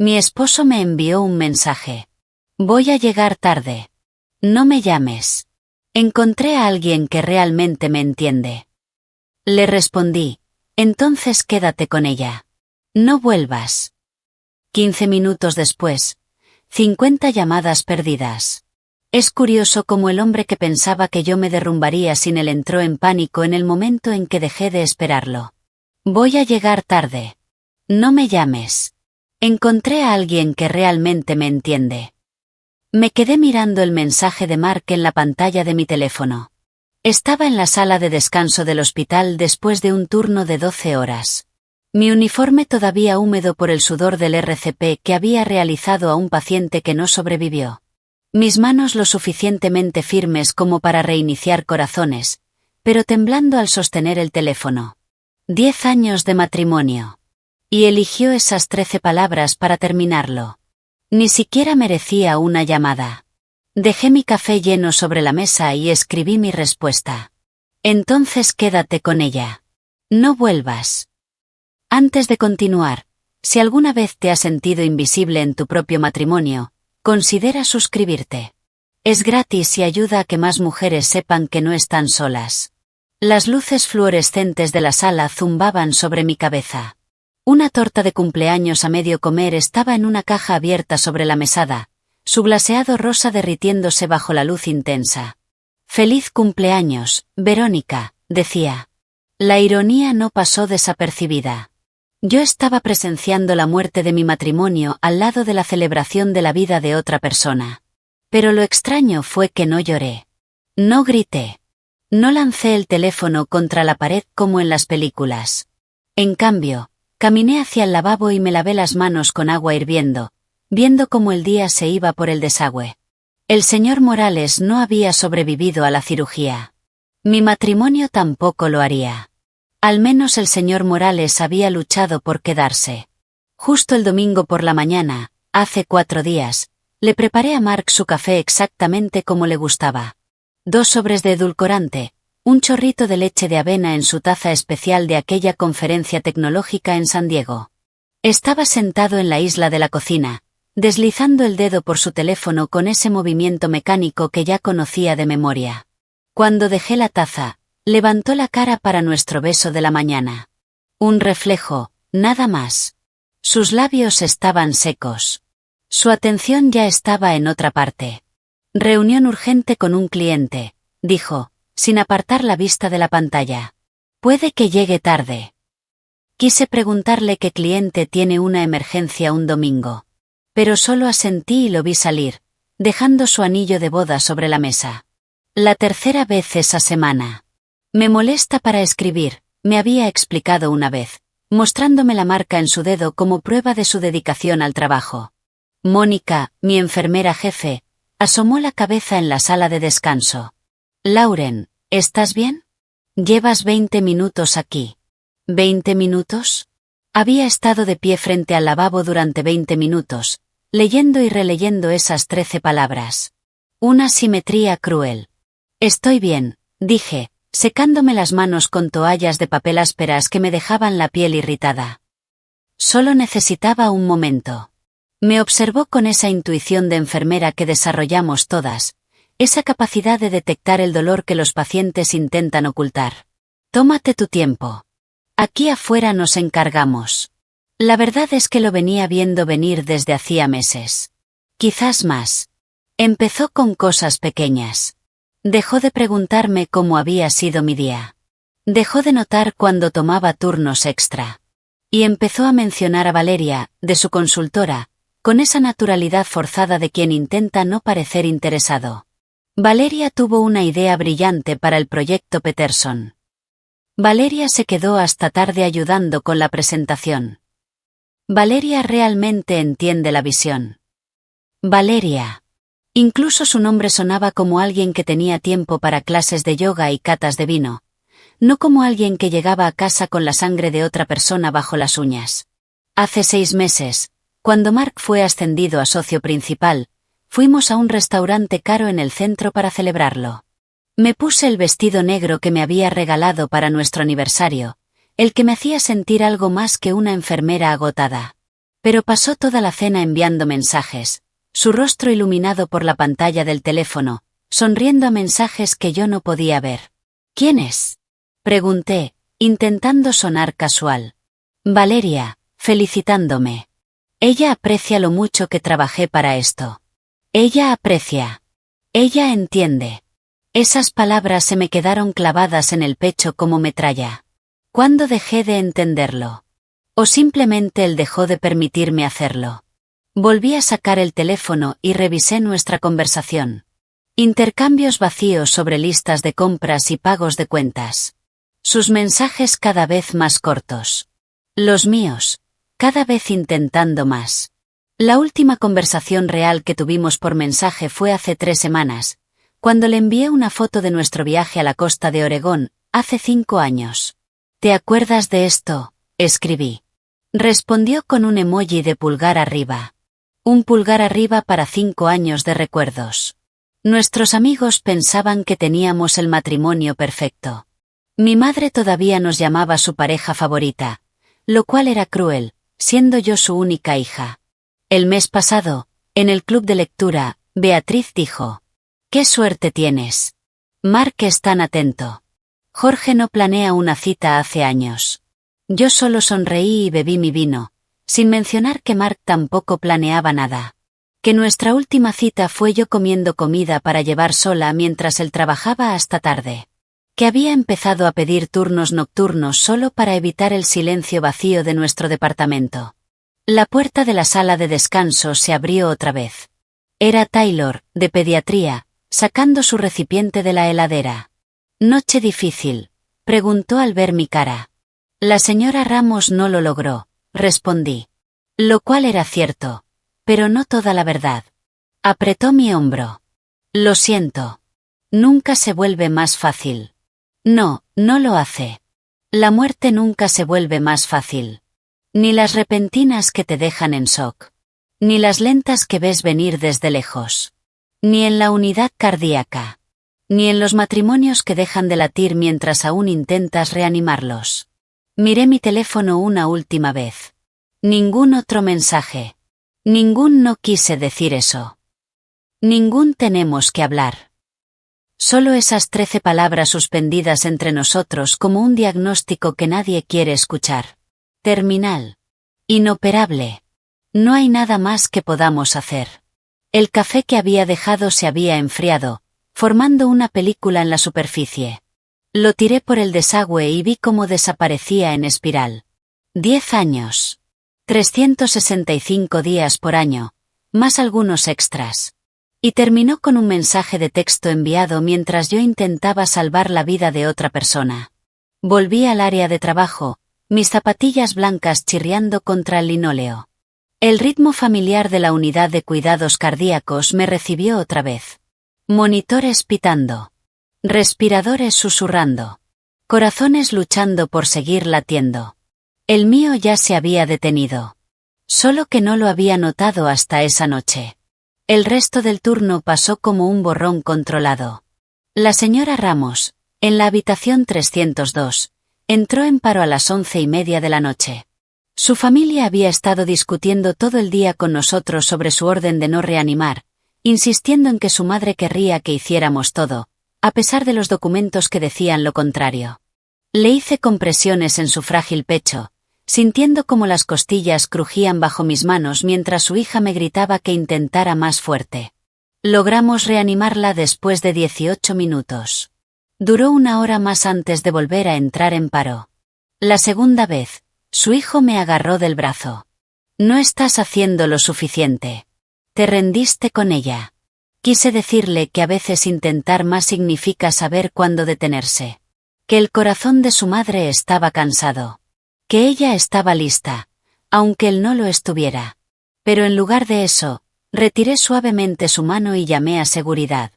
Mi esposo me envió un mensaje. Voy a llegar tarde. No me llames. Encontré a alguien que realmente me entiende. Le respondí, entonces quédate con ella. No vuelvas. 15 minutos después, 50 llamadas perdidas. Es curioso cómo el hombre que pensaba que yo me derrumbaría sin él entró en pánico en el momento en que dejé de esperarlo. Voy a llegar tarde. No me llames. Encontré a alguien que realmente me entiende. Me quedé mirando el mensaje de Mark en la pantalla de mi teléfono. Estaba en la sala de descanso del hospital después de un turno de 12 horas. Mi uniforme todavía húmedo por el sudor del RCP que había realizado a un paciente que no sobrevivió. Mis manos lo suficientemente firmes como para reiniciar corazones, pero temblando al sostener el teléfono. 10 años de matrimonio. Y eligió esas 13 palabras para terminarlo. Ni siquiera merecía una llamada. Dejé mi café lleno sobre la mesa y escribí mi respuesta. Entonces quédate con ella. No vuelvas. Antes de continuar, si alguna vez te has sentido invisible en tu propio matrimonio, considera suscribirte. Es gratis y ayuda a que más mujeres sepan que no están solas. Las luces fluorescentes de la sala zumbaban sobre mi cabeza. Una torta de cumpleaños a medio comer estaba en una caja abierta sobre la mesada, su glaseado rosa derritiéndose bajo la luz intensa. «Feliz cumpleaños, Verónica», decía. La ironía no pasó desapercibida. Yo estaba presenciando la muerte de mi matrimonio al lado de la celebración de la vida de otra persona. Pero lo extraño fue que no lloré. No grité. No lancé el teléfono contra la pared como en las películas. En cambio, caminé hacia el lavabo y me lavé las manos con agua hirviendo, viendo cómo el día se iba por el desagüe. El señor Morales no había sobrevivido a la cirugía. Mi matrimonio tampoco lo haría. Al menos el señor Morales había luchado por quedarse. Justo el domingo por la mañana, hace 4 días, le preparé a Mark su café exactamente como le gustaba. 2 sobres de edulcorante, un chorrito de leche de avena en su taza especial de aquella conferencia tecnológica en San Diego. Estaba sentado en la isla de la cocina, deslizando el dedo por su teléfono con ese movimiento mecánico que ya conocía de memoria. Cuando dejé la taza, levantó la cara para nuestro beso de la mañana. Un reflejo, nada más. Sus labios estaban secos. Su atención ya estaba en otra parte. Reunión urgente con un cliente, dijo, sin apartar la vista de la pantalla. Puede que llegue tarde. Quise preguntarle qué cliente tiene una emergencia un domingo. Pero solo asentí y lo vi salir, dejando su anillo de boda sobre la mesa. La tercera vez esa semana. Me molesta para escribir, me había explicado una vez, mostrándome la marca en su dedo como prueba de su dedicación al trabajo. Mónica, mi enfermera jefe, asomó la cabeza en la sala de descanso. Lauren, ¿estás bien? Llevas 20 minutos aquí. ¿20 minutos? Había estado de pie frente al lavabo durante 20 minutos, leyendo y releyendo esas 13 palabras. Una simetría cruel. Estoy bien, dije, secándome las manos con toallas de papel ásperas que me dejaban la piel irritada. Solo necesitaba un momento. Me observó con esa intuición de enfermera que desarrollamos todas, esa capacidad de detectar el dolor que los pacientes intentan ocultar. Tómate tu tiempo. Aquí afuera nos encargamos. La verdad es que lo venía viendo venir desde hacía meses. Quizás más. Empezó con cosas pequeñas. Dejó de preguntarme cómo había sido mi día. Dejó de notar cuando tomaba turnos extra. Y empezó a mencionar a Valeria, de su consultora, con esa naturalidad forzada de quien intenta no parecer interesado. Valeria tuvo una idea brillante para el proyecto Peterson. Valeria se quedó hasta tarde ayudando con la presentación. Valeria realmente entiende la visión. Valeria. Incluso su nombre sonaba como alguien que tenía tiempo para clases de yoga y catas de vino, no como alguien que llegaba a casa con la sangre de otra persona bajo las uñas. Hace 6 meses, cuando Mark fue ascendido a socio principal, fuimos a un restaurante caro en el centro para celebrarlo. Me puse el vestido negro que me había regalado para nuestro aniversario, el que me hacía sentir algo más que una enfermera agotada. Pero pasó toda la cena enviando mensajes, su rostro iluminado por la pantalla del teléfono, sonriendo a mensajes que yo no podía ver. ¿Quién es?, pregunté, intentando sonar casual. Valeria, felicitándome. Ella aprecia lo mucho que trabajé para esto. Ella aprecia. Ella entiende. Esas palabras se me quedaron clavadas en el pecho como metralla. ¿Cuándo dejé de entenderlo? ¿O simplemente él dejó de permitirme hacerlo? Volví a sacar el teléfono y revisé nuestra conversación. Intercambios vacíos sobre listas de compras y pagos de cuentas. Sus mensajes cada vez más cortos. Los míos, cada vez intentando más. La última conversación real que tuvimos por mensaje fue hace 3 semanas, cuando le envié una foto de nuestro viaje a la costa de Oregón, hace 5 años. ¿Te acuerdas de esto?, escribí. Respondió con un emoji de pulgar arriba. Un pulgar arriba para 5 años de recuerdos. Nuestros amigos pensaban que teníamos el matrimonio perfecto. Mi madre todavía nos llamaba su pareja favorita, lo cual era cruel, siendo yo su única hija. El mes pasado, en el club de lectura, Beatriz dijo: «¡Qué suerte tienes! Mark es tan atento. Jorge no planea una cita hace años». Yo solo sonreí y bebí mi vino, sin mencionar que Mark tampoco planeaba nada. Que nuestra última cita fue yo comiendo comida para llevar sola mientras él trabajaba hasta tarde. Que había empezado a pedir turnos nocturnos solo para evitar el silencio vacío de nuestro departamento. La puerta de la sala de descanso se abrió otra vez. Era Taylor, de pediatría, sacando su recipiente de la heladera. «¿Noche difícil?», preguntó al ver mi cara. «La señora Ramos no lo logró», respondí. Lo cual era cierto, pero no toda la verdad. Apretó mi hombro. «Lo siento. Nunca se vuelve más fácil». No, no lo hace. La muerte nunca se vuelve más fácil. Ni las repentinas que te dejan en shock. Ni las lentas que ves venir desde lejos. Ni en la unidad cardíaca. Ni en los matrimonios que dejan de latir mientras aún intentas reanimarlos. Miré mi teléfono una última vez. Ningún otro mensaje. Ningún «no quise decir eso». Ningún «tenemos que hablar». Solo esas 13 palabras suspendidas entre nosotros como un diagnóstico que nadie quiere escuchar. Terminal. Inoperable. No hay nada más que podamos hacer. El café que había dejado se había enfriado, formando una película en la superficie. Lo tiré por el desagüe y vi cómo desaparecía en espiral. 10 años. 365 días por año, más algunos extras. Y terminó con un mensaje de texto enviado mientras yo intentaba salvar la vida de otra persona. Volví al área de trabajo, mis zapatillas blancas chirriando contra el linóleo. El ritmo familiar de la unidad de cuidados cardíacos me recibió otra vez. Monitores pitando. Respiradores susurrando. Corazones luchando por seguir latiendo. El mío ya se había detenido. Solo que no lo había notado hasta esa noche. El resto del turno pasó como un borrón controlado. La señora Ramos, en la habitación 302, entró en paro a las 11:30 de la noche. Su familia había estado discutiendo todo el día con nosotros sobre su orden de no reanimar, insistiendo en que su madre querría que hiciéramos todo, a pesar de los documentos que decían lo contrario. Le hice compresiones en su frágil pecho, sintiendo como las costillas crujían bajo mis manos mientras su hija me gritaba que intentara más fuerte. Logramos reanimarla después de 18 minutos. Duró 1 hora más antes de volver a entrar en paro. La segunda vez, su hijo me agarró del brazo. «No estás haciendo lo suficiente. Te rendiste con ella». Quise decirle que a veces intentar más significa saber cuándo detenerse. Que el corazón de su madre estaba cansado. Que ella estaba lista, aunque él no lo estuviera. Pero en lugar de eso, retiré suavemente su mano y llamé a seguridad.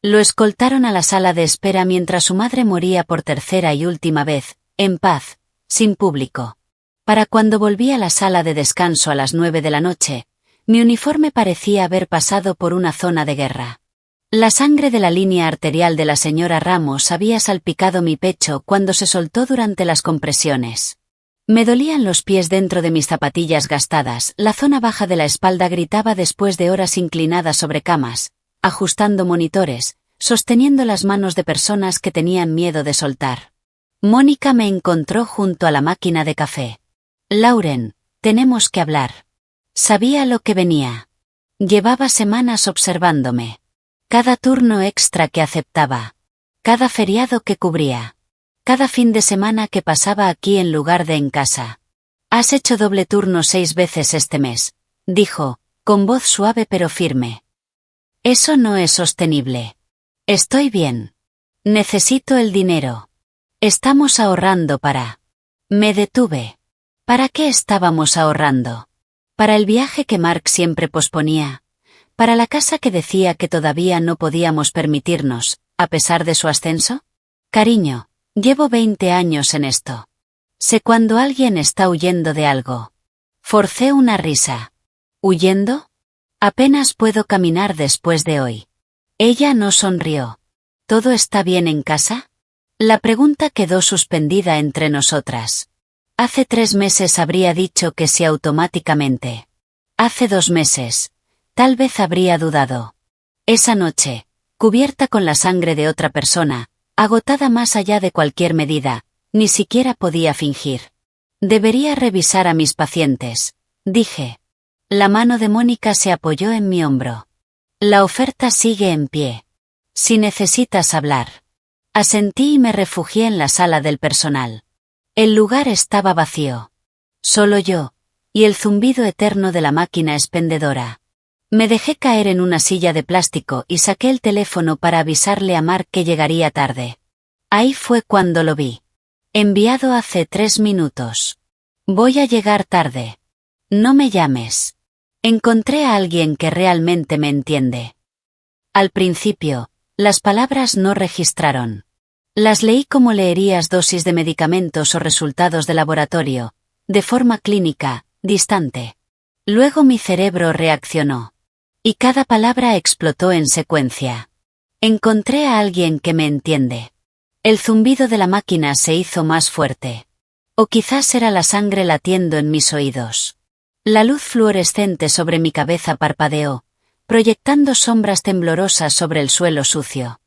Lo escoltaron a la sala de espera mientras su madre moría por tercera y última vez, en paz, sin público. Para cuando volví a la sala de descanso a las 9 de la noche, mi uniforme parecía haber pasado por una zona de guerra. La sangre de la línea arterial de la señora Ramos había salpicado mi pecho cuando se soltó durante las compresiones. Me dolían los pies dentro de mis zapatillas gastadas, la zona baja de la espalda gritaba después de horas inclinada sobre camas, ajustando monitores, sosteniendo las manos de personas que tenían miedo de soltar. Mónica me encontró junto a la máquina de café. Lauren, tenemos que hablar. Sabía lo que venía. Llevaba semanas observándome. Cada turno extra que aceptaba. Cada feriado que cubría. Cada fin de semana que pasaba aquí en lugar de en casa. Has hecho doble turno 6 veces este mes, dijo, con voz suave pero firme. Eso no es sostenible. Estoy bien. Necesito el dinero. Estamos ahorrando para... Me detuve. ¿Para qué estábamos ahorrando? Para el viaje que Mark siempre posponía. Para la casa que decía que todavía no podíamos permitirnos, a pesar de su ascenso. Cariño, llevo 20 años en esto. Sé cuando alguien está huyendo de algo. Forcé una risa. ¿Huyendo? Apenas puedo caminar después de hoy. Ella no sonrió. ¿Todo está bien en casa? La pregunta quedó suspendida entre nosotras. Hace 3 meses habría dicho que sí automáticamente. Hace 2 meses, tal vez habría dudado. Esa noche, cubierta con la sangre de otra persona, agotada más allá de cualquier medida, ni siquiera podía fingir. Debería revisar a mis pacientes, dije. La mano de Mónica se apoyó en mi hombro. La oferta sigue en pie. Si necesitas hablar. Asentí y me refugié en la sala del personal. El lugar estaba vacío. Solo yo, y el zumbido eterno de la máquina expendedora. Me dejé caer en una silla de plástico y saqué el teléfono para avisarle a Mark que llegaría tarde. Ahí fue cuando lo vi. Enviado hace 3 minutos. Voy a llegar tarde. No me llames. Encontré a alguien que realmente me entiende. Al principio, las palabras no registraron. Las leí como leerías dosis de medicamentos o resultados de laboratorio, de forma clínica, distante. Luego mi cerebro reaccionó. Y cada palabra explotó en secuencia. Encontré a alguien que me entiende. El zumbido de la máquina se hizo más fuerte. O quizás era la sangre latiendo en mis oídos. La luz fluorescente sobre mi cabeza parpadeó, proyectando sombras temblorosas sobre el suelo sucio.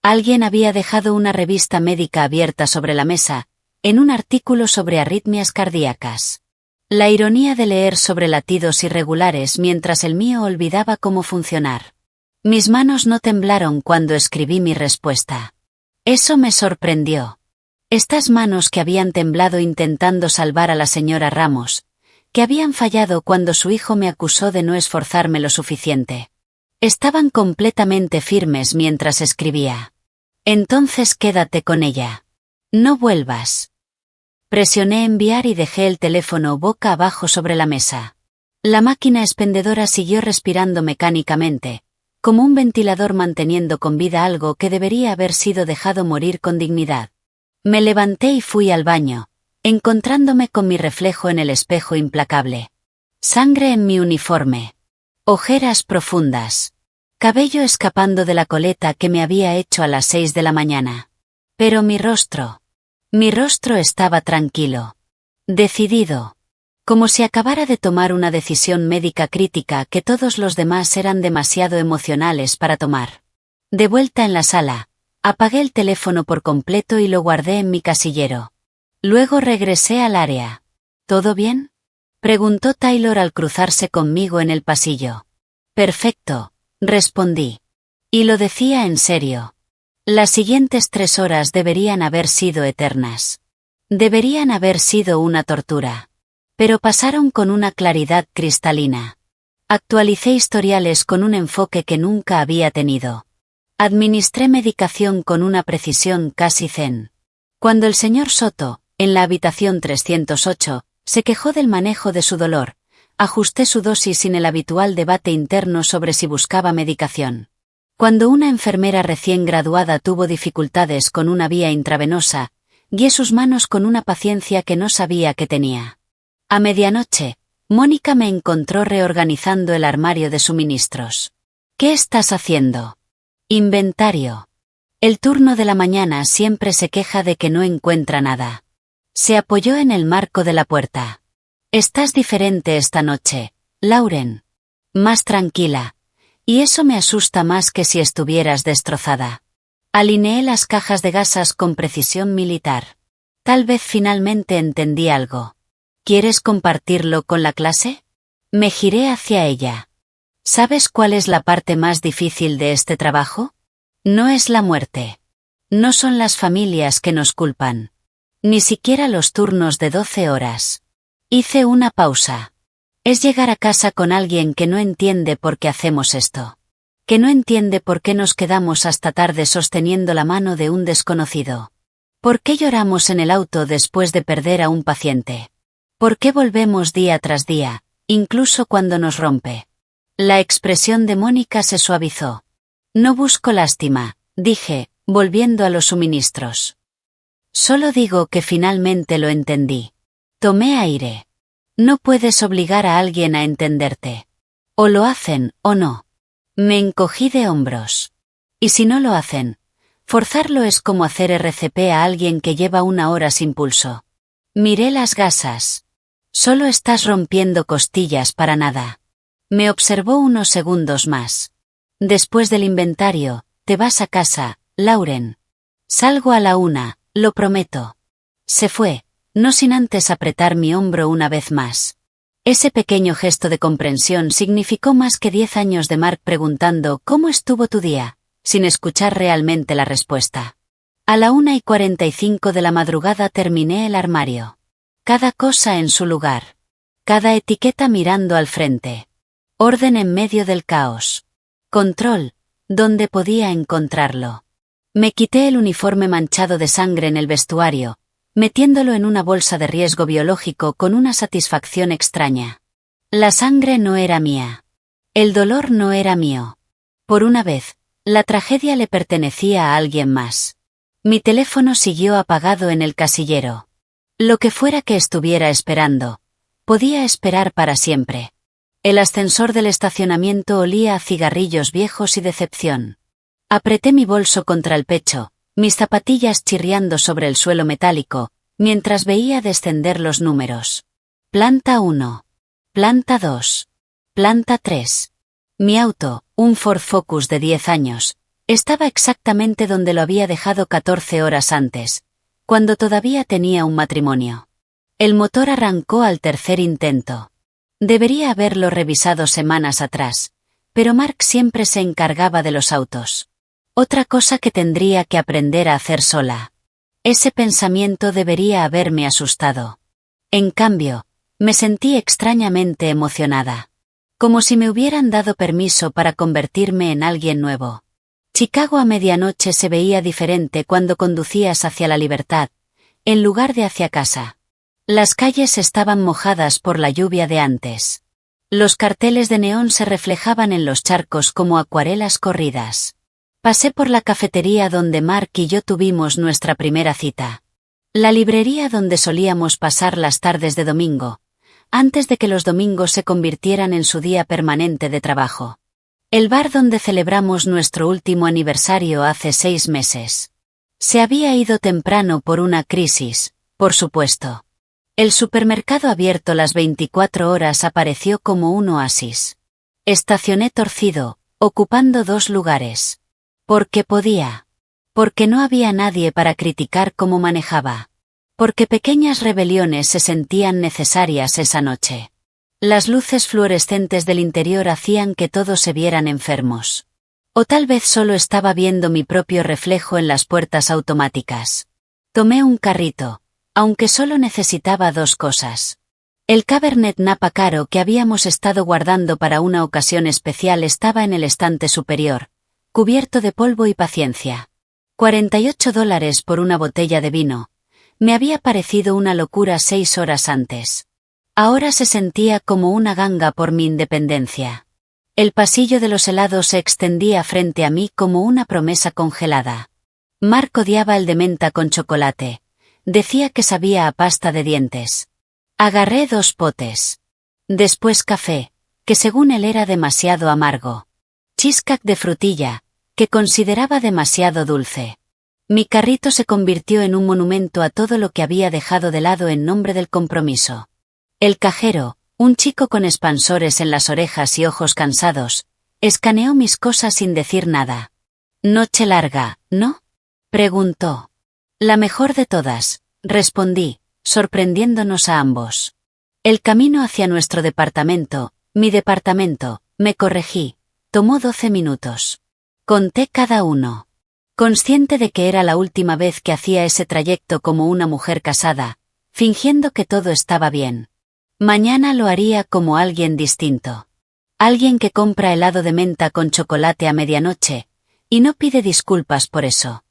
Alguien había dejado una revista médica abierta sobre la mesa, en un artículo sobre arritmias cardíacas. La ironía de leer sobre latidos irregulares mientras el mío olvidaba cómo funcionar. Mis manos no temblaron cuando escribí mi respuesta. Eso me sorprendió. Estas manos que habían temblado intentando salvar a la señora Ramos, que habían fallado cuando su hijo me acusó de no esforzarme lo suficiente. Estaban completamente firmes mientras escribía. Entonces quédate con ella. No vuelvas. Presioné enviar y dejé el teléfono boca abajo sobre la mesa. La máquina expendedora siguió respirando mecánicamente, como un ventilador manteniendo con vida algo que debería haber sido dejado morir con dignidad. Me levanté y fui al baño, encontrándome con mi reflejo en el espejo implacable. Sangre en mi uniforme. Ojeras profundas. Cabello escapando de la coleta que me había hecho a las 6 de la mañana. Pero mi rostro estaba tranquilo. Decidido. Como si acabara de tomar una decisión médica crítica que todos los demás eran demasiado emocionales para tomar. De vuelta en la sala, apagué el teléfono por completo y lo guardé en mi casillero. Luego regresé al área. ¿Todo bien? Preguntó Taylor al cruzarse conmigo en el pasillo. Perfecto, respondí. Y lo decía en serio. Las siguientes 3 horas deberían haber sido eternas. Deberían haber sido una tortura. Pero pasaron con una claridad cristalina. Actualicé historiales con un enfoque que nunca había tenido. Administré medicación con una precisión casi zen. Cuando el señor Soto, en la habitación 308, se quejó del manejo de su dolor, ajusté su dosis sin el habitual debate interno sobre si buscaba medicación. Cuando una enfermera recién graduada tuvo dificultades con una vía intravenosa, guié sus manos con una paciencia que no sabía que tenía. A medianoche, Mónica me encontró reorganizando el armario de suministros. ¿Qué estás haciendo? Inventario. El turno de la mañana siempre se queja de que no encuentra nada. Se apoyó en el marco de la puerta. Estás diferente esta noche, Lauren. Más tranquila. Y eso me asusta más que si estuvieras destrozada. Alineé las cajas de gasas con precisión militar. Tal vez finalmente entendí algo. ¿Quieres compartirlo con la clase? Me giré hacia ella. ¿Sabes cuál es la parte más difícil de este trabajo? No es la muerte. No son las familias que nos culpan. Ni siquiera los turnos de 12 horas. Hice una pausa. Es llegar a casa con alguien que no entiende por qué hacemos esto. Que no entiende por qué nos quedamos hasta tarde sosteniendo la mano de un desconocido. ¿Por qué lloramos en el auto después de perder a un paciente? ¿Por qué volvemos día tras día, incluso cuando nos rompe? La expresión de Mónica se suavizó. No busco lástima, dije, volviendo a los suministros. Solo digo que finalmente lo entendí. Tomé aire. No puedes obligar a alguien a entenderte. O lo hacen, o no. Me encogí de hombros. ¿Y si no lo hacen? Forzarlo es como hacer RCP a alguien que lleva 1 hora sin pulso. Miré las gasas. Solo estás rompiendo costillas para nada. Me observó unos segundos más. Después del inventario, te vas a casa, Lauren. Salgo a la 1, lo prometo. Se fue, no sin antes apretar mi hombro una vez más. Ese pequeño gesto de comprensión significó más que 10 años de Mark preguntando ¿cómo estuvo tu día?, sin escuchar realmente la respuesta. A la 1:45 de la madrugada terminé el armario. Cada cosa en su lugar. Cada etiqueta mirando al frente. Orden en medio del caos. Control, donde podía encontrarlo. Me quité el uniforme manchado de sangre en el vestuario, metiéndolo en una bolsa de riesgo biológico con una satisfacción extraña. La sangre no era mía. El dolor no era mío. Por una vez, la tragedia le pertenecía a alguien más. Mi teléfono siguió apagado en el casillero. Lo que fuera que estuviera esperando, podía esperar para siempre. El ascensor del estacionamiento olía a cigarrillos viejos y decepción. Apreté mi bolso contra el pecho, mis zapatillas chirriando sobre el suelo metálico, mientras veía descender los números. Planta 1. Planta 2. Planta 3. Mi auto, un Ford Focus de 10 años, estaba exactamente donde lo había dejado 14 horas antes, cuando todavía tenía un matrimonio. El motor arrancó al tercer intento. Debería haberlo revisado semanas atrás, pero Mark siempre se encargaba de los autos. Otra cosa que tendría que aprender a hacer sola. Ese pensamiento debería haberme asustado. En cambio, me sentí extrañamente emocionada. Como si me hubieran dado permiso para convertirme en alguien nuevo. Chicago a medianoche se veía diferente cuando conducías hacia la libertad, en lugar de hacia casa. Las calles estaban mojadas por la lluvia de antes. Los carteles de neón se reflejaban en los charcos como acuarelas corridas. Pasé por la cafetería donde Mark y yo tuvimos nuestra primera cita. La librería donde solíamos pasar las tardes de domingo, antes de que los domingos se convirtieran en su día permanente de trabajo. El bar donde celebramos nuestro último aniversario hace 6 meses. Se había ido temprano por una crisis, por supuesto. El supermercado abierto las 24 horas apareció como un oasis. Estacioné torcido, ocupando 2 lugares. Porque podía. Porque no había nadie para criticar cómo manejaba. Porque pequeñas rebeliones se sentían necesarias esa noche. Las luces fluorescentes del interior hacían que todos se vieran enfermos. O tal vez solo estaba viendo mi propio reflejo en las puertas automáticas. Tomé un carrito, aunque solo necesitaba 2 cosas. El Cabernet Napa caro que habíamos estado guardando para una ocasión especial estaba en el estante superior, cubierto de polvo y paciencia. $48 por una botella de vino. Me había parecido una locura 6 horas antes. Ahora se sentía como una ganga por mi independencia. El pasillo de los helados se extendía frente a mí como una promesa congelada. Mark odiaba el de menta con chocolate. Decía que sabía a pasta de dientes. Agarré 2 potes. Después café, que según él era demasiado amargo. Cheesecake de frutilla, que consideraba demasiado dulce. Mi carrito se convirtió en un monumento a todo lo que había dejado de lado en nombre del compromiso. El cajero, un chico con expansores en las orejas y ojos cansados, escaneó mis cosas sin decir nada. «Noche larga, ¿no?», preguntó. «La mejor de todas», respondí, sorprendiéndonos a ambos. El camino hacia nuestro departamento, mi departamento, me corregí, tomó 12 minutos. Conté cada uno. Consciente de que era la última vez que hacía ese trayecto como una mujer casada, fingiendo que todo estaba bien. Mañana lo haría como alguien distinto. Alguien que compra helado de menta con chocolate a medianoche, y no pide disculpas por eso.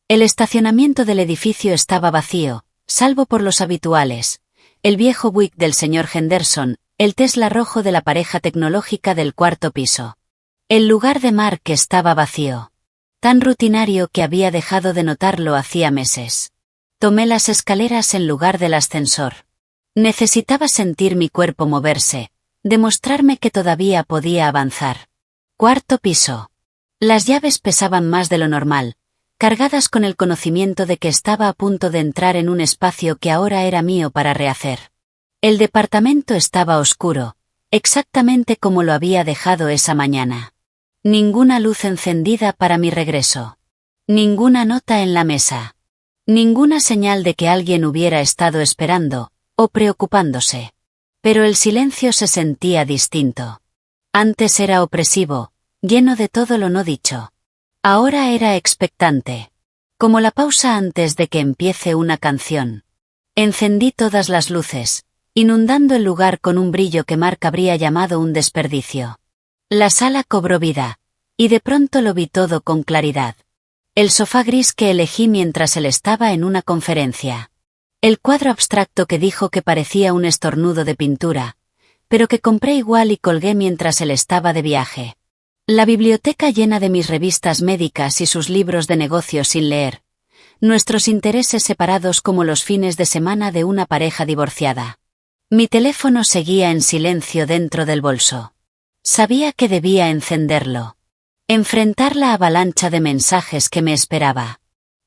El estacionamiento del edificio estaba vacío, salvo por los habituales, el viejo Buick del señor Henderson, el Tesla rojo de la pareja tecnológica del cuarto piso. El lugar de Mark estaba vacío. Tan rutinario que había dejado de notarlo hacía meses. Tomé las escaleras en lugar del ascensor. Necesitaba sentir mi cuerpo moverse, demostrarme que todavía podía avanzar. Cuarto piso. Las llaves pesaban más de lo normal, cargadas con el conocimiento de que estaba a punto de entrar en un espacio que ahora era mío para rehacer. El departamento estaba oscuro, exactamente como lo había dejado esa mañana. Ninguna luz encendida para mi regreso. Ninguna nota en la mesa. Ninguna señal de que alguien hubiera estado esperando, o preocupándose. Pero el silencio se sentía distinto. Antes era opresivo, lleno de todo lo no dicho. Ahora era expectante. Como la pausa antes de que empiece una canción. Encendí todas las luces, inundando el lugar con un brillo que Mark habría llamado un desperdicio. La sala cobró vida, y de pronto lo vi todo con claridad. El sofá gris que elegí mientras él estaba en una conferencia. El cuadro abstracto que dijo que parecía un estornudo de pintura, pero que compré igual y colgué mientras él estaba de viaje. La biblioteca llena de mis revistas médicas y sus libros de negocios sin leer. Nuestros intereses separados como los fines de semana de una pareja divorciada. Mi teléfono seguía en silencio dentro del bolso. Sabía que debía encenderlo. Enfrentar la avalancha de mensajes que me esperaba.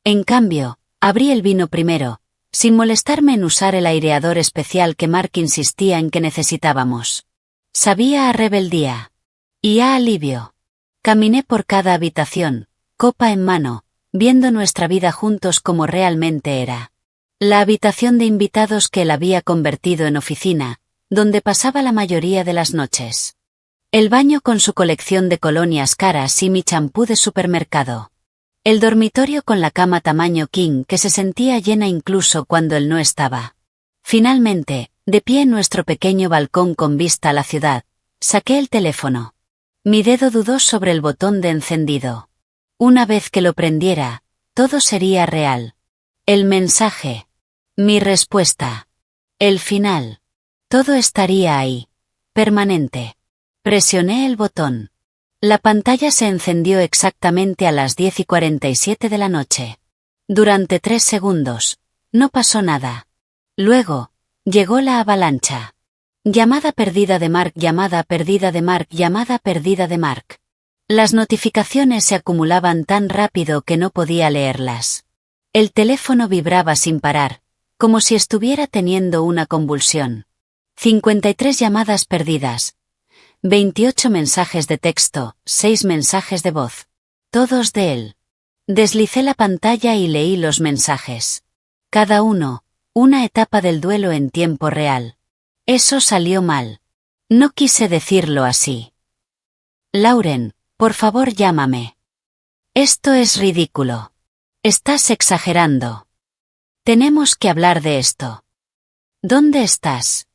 En cambio, abrí el vino primero, sin molestarme en usar el aireador especial que Mark insistía en que necesitábamos. Sabía a rebeldía. Y a alivio. Caminé por cada habitación, copa en mano, viendo nuestra vida juntos como realmente era. La habitación de invitados que él había convertido en oficina, donde pasaba la mayoría de las noches. El baño con su colección de colonias caras y mi champú de supermercado. El dormitorio con la cama tamaño king que se sentía llena incluso cuando él no estaba. Finalmente, de pie en nuestro pequeño balcón con vista a la ciudad, saqué el teléfono. Mi dedo dudó sobre el botón de encendido. Una vez que lo prendiera, todo sería real. El mensaje. Mi respuesta. El final. Todo estaría ahí. Permanente. Presioné el botón. La pantalla se encendió exactamente a las 10:47 de la noche. Durante 3 segundos, no pasó nada. Luego, llegó la avalancha. Llamada perdida de Mark, llamada perdida de Mark, llamada perdida de Mark. Las notificaciones se acumulaban tan rápido que no podía leerlas. El teléfono vibraba sin parar, como si estuviera teniendo una convulsión. 53 llamadas perdidas. 28 mensajes de texto, 6 mensajes de voz. Todos de él. Deslicé la pantalla y leí los mensajes. Cada uno, una etapa del duelo en tiempo real. Eso salió mal. No quise decirlo así. Lauren, por favor llámame. Esto es ridículo. Estás exagerando. Tenemos que hablar de esto. ¿Dónde estás?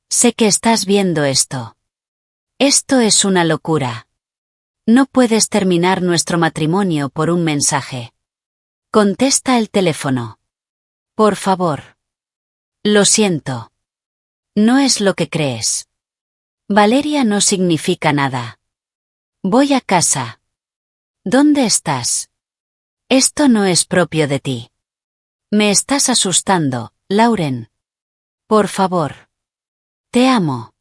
Sé que estás viendo esto. Esto es una locura. No puedes terminar nuestro matrimonio por un mensaje. Contesta el teléfono. Por favor. Lo siento. No es lo que crees. Valeria no significa nada. Voy a casa. ¿Dónde estás? Esto no es propio de ti. Me estás asustando, Lauren. Por favor. Te amo.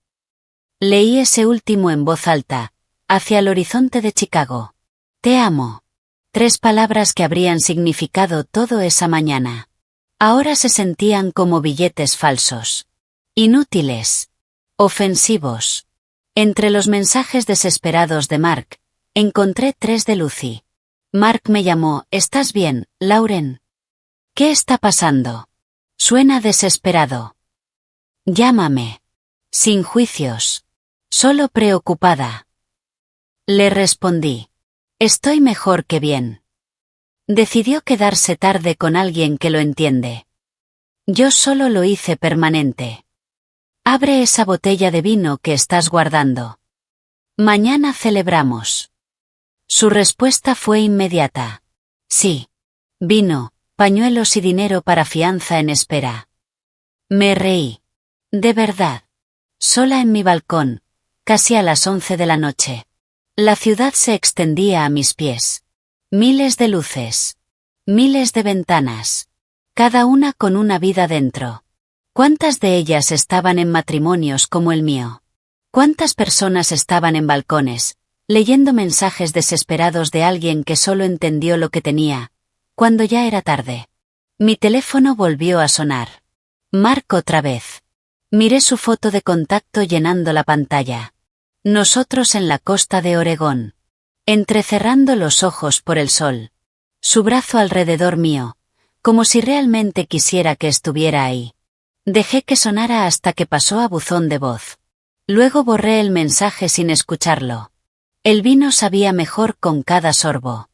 Leí ese último en voz alta, hacia el horizonte de Chicago. Te amo. 3 palabras que habrían significado todo esa mañana. Ahora se sentían como billetes falsos. Inútiles. Ofensivos. Entre los mensajes desesperados de Mark, encontré 3 de Lucy. Mark me llamó: ¿Estás bien, Lauren? ¿Qué está pasando? Suena desesperado. Llámame. Sin juicios. Solo preocupada. Le respondí. Estoy mejor que bien. Decidió quedarse tarde con alguien que lo entiende. Yo solo lo hice permanente. Abre esa botella de vino que estás guardando. Mañana celebramos. Su respuesta fue inmediata. Sí. Vino, pañuelos y dinero para fianza en espera. Me reí. De verdad. Sola en mi balcón, casi a las 11 de la noche. La ciudad se extendía a mis pies. Miles de luces. Miles de ventanas. Cada una con una vida dentro. ¿Cuántas de ellas estaban en matrimonios como el mío? ¿Cuántas personas estaban en balcones, leyendo mensajes desesperados de alguien que solo entendió lo que tenía, cuando ya era tarde? Mi teléfono volvió a sonar. Mark otra vez. Miré su foto de contacto llenando la pantalla. Nosotros en la costa de Oregón. Entrecerrando los ojos por el sol. Su brazo alrededor mío, como si realmente quisiera que estuviera ahí. Dejé que sonara hasta que pasó a buzón de voz. Luego borré el mensaje sin escucharlo. El vino sabía mejor con cada sorbo.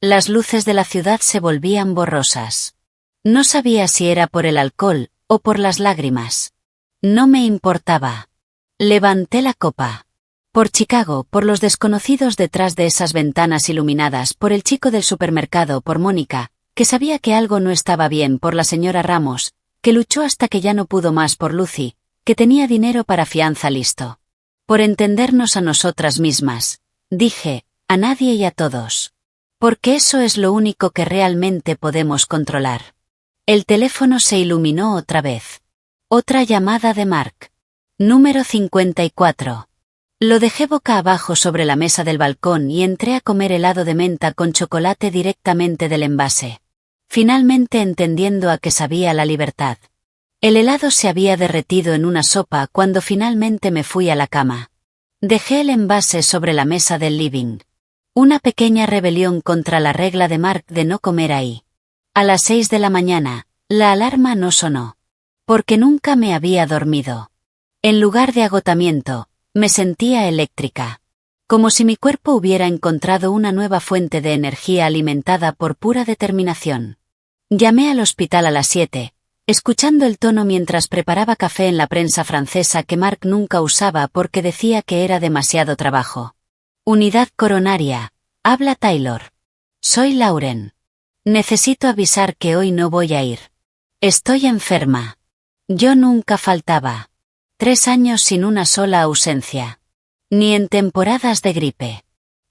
Las luces de la ciudad se volvían borrosas. No sabía si era por el alcohol o por las lágrimas. No me importaba. Levanté la copa. Por Chicago, por los desconocidos detrás de esas ventanas iluminadas, por el chico del supermercado, por Mónica, que sabía que algo no estaba bien, por la señora Ramos, que luchó hasta que ya no pudo más, por Lucy, que tenía dinero para fianza listo. Por entendernos a nosotras mismas, dije, a nadie y a todos. Porque eso es lo único que realmente podemos controlar. El teléfono se iluminó otra vez. Otra llamada de Mark. Número 54. Lo dejé boca abajo sobre la mesa del balcón y entré a comer helado de menta con chocolate directamente del envase. Finalmente entendiendo a qué sabía la libertad. El helado se había derretido en una sopa cuando finalmente me fui a la cama. Dejé el envase sobre la mesa del living. Una pequeña rebelión contra la regla de Mark de no comer ahí. A las 6 de la mañana, la alarma no sonó. Porque nunca me había dormido. En lugar de agotamiento, me sentía eléctrica. Como si mi cuerpo hubiera encontrado una nueva fuente de energía alimentada por pura determinación. Llamé al hospital a las 7, escuchando el tono mientras preparaba café en la prensa francesa que Mark nunca usaba porque decía que era demasiado trabajo. Unidad coronaria, habla Taylor. Soy Lauren. Necesito avisar que hoy no voy a ir. Estoy enferma. Yo nunca faltaba. 3 años sin una sola ausencia. Ni en temporadas de gripe.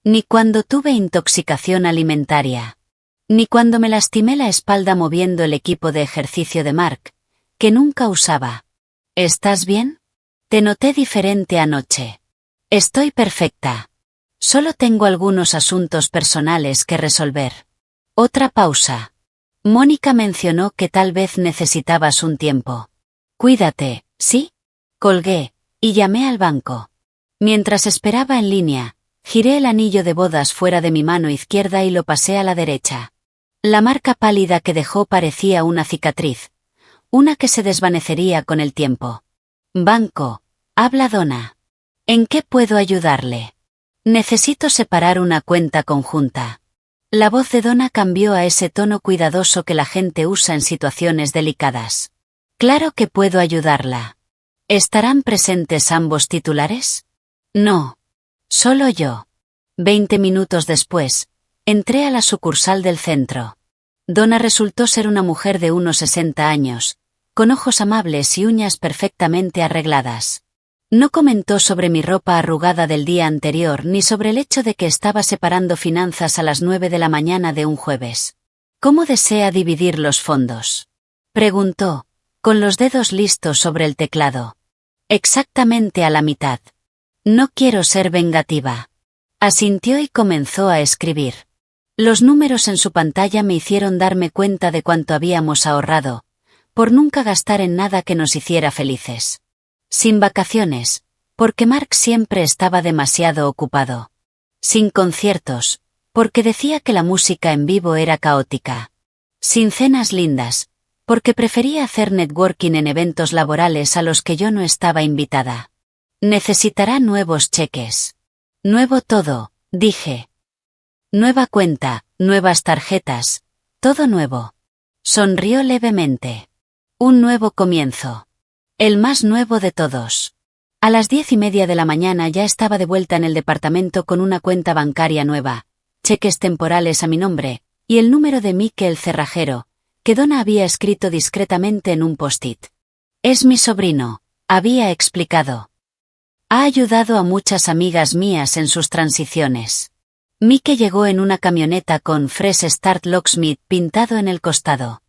Ni cuando tuve intoxicación alimentaria. Ni cuando me lastimé la espalda moviendo el equipo de ejercicio de Mark, que nunca usaba. ¿Estás bien? Te noté diferente anoche. Estoy perfecta. Solo tengo algunos asuntos personales que resolver. Otra pausa. Mónica mencionó que tal vez necesitabas un tiempo. Cuídate, ¿sí? Colgué, y llamé al banco. Mientras esperaba en línea, giré el anillo de bodas fuera de mi mano izquierda y lo pasé a la derecha. La marca pálida que dejó parecía una cicatriz, una que se desvanecería con el tiempo. Banco, habla Donna. ¿En qué puedo ayudarle? Necesito separar una cuenta conjunta. La voz de Donna cambió a ese tono cuidadoso que la gente usa en situaciones delicadas. Claro que puedo ayudarla. ¿Estarán presentes ambos titulares? No. Solo yo. 20 minutos después, entré a la sucursal del centro. Donna resultó ser una mujer de unos 60 años, con ojos amables y uñas perfectamente arregladas. No comentó sobre mi ropa arrugada del día anterior ni sobre el hecho de que estaba separando finanzas a las 9 de la mañana de un jueves. ¿Cómo desea dividir los fondos? Preguntó, con los dedos listos sobre el teclado. Exactamente a la mitad. No quiero ser vengativa. Asintió y comenzó a escribir. Los números en su pantalla me hicieron darme cuenta de cuánto habíamos ahorrado, por nunca gastar en nada que nos hiciera felices. Sin vacaciones, porque Mark siempre estaba demasiado ocupado. Sin conciertos, porque decía que la música en vivo era caótica. Sin cenas lindas, porque prefería hacer networking en eventos laborales a los que yo no estaba invitada. Necesitará nuevos cheques. Nuevo todo, dije. Nueva cuenta, nuevas tarjetas, todo nuevo. Sonrió levemente. Un nuevo comienzo. El más nuevo de todos. A las 10:30 de la mañana ya estaba de vuelta en el departamento con una cuenta bancaria nueva, cheques temporales a mi nombre, y el número de Mike el cerrajero, que Donna había escrito discretamente en un post-it. Es mi sobrino, había explicado. Ha ayudado a muchas amigas mías en sus transiciones. Mike llegó en una camioneta con Fresh Start Locksmith pintado en el costado.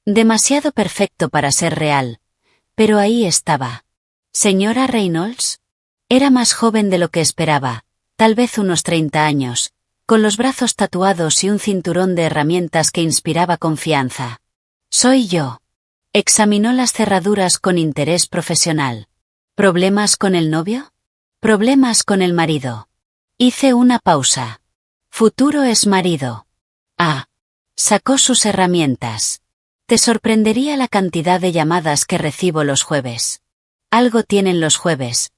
Demasiado perfecto para ser real. Pero ahí estaba. ¿Señora Reynolds? Era más joven de lo que esperaba, tal vez unos 30 años, con los brazos tatuados y un cinturón de herramientas que inspiraba confianza. Soy yo. Examinó las cerraduras con interés profesional. ¿Problemas con el novio? Problemas con el marido. Hice una pausa. Futuro es marido. Ah. Sacó sus herramientas. Te sorprendería la cantidad de llamadas que recibo los jueves. Algo tienen los jueves.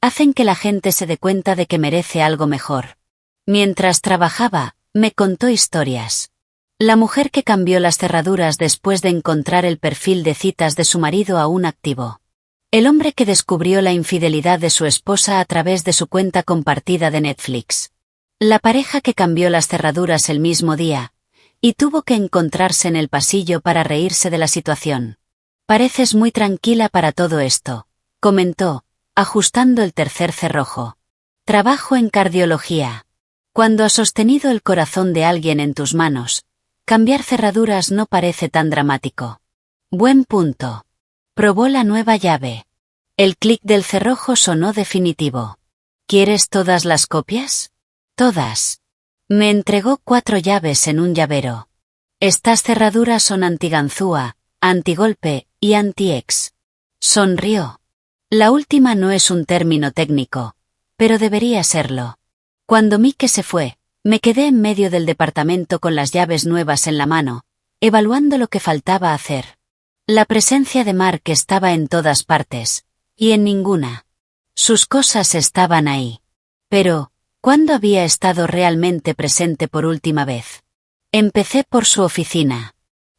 Hacen que la gente se dé cuenta de que merece algo mejor. Mientras trabajaba, me contó historias. La mujer que cambió las cerraduras después de encontrar el perfil de citas de su marido aún activo. El hombre que descubrió la infidelidad de su esposa a través de su cuenta compartida de Netflix. La pareja que cambió las cerraduras el mismo día, y tuvo que encontrarse en el pasillo para reírse de la situación. Pareces muy tranquila para todo esto, comentó, ajustando el tercer cerrojo. Trabajo en cardiología. Cuando has sostenido el corazón de alguien en tus manos, cambiar cerraduras no parece tan dramático. Buen punto. Probó la nueva llave. El clic del cerrojo sonó definitivo. ¿Quieres todas las copias? Todas. Me entregó 4 llaves en un llavero. Estas cerraduras son antiganzúa, antigolpe y anti-ex. Sonrió. La última no es un término técnico, pero debería serlo. Cuando Mike se fue, me quedé en medio del departamento con las llaves nuevas en la mano, evaluando lo que faltaba hacer. La presencia de Mark estaba en todas partes, y en ninguna. Sus cosas estaban ahí. Pero, ¿cuándo había estado realmente presente por última vez? Empecé por su oficina.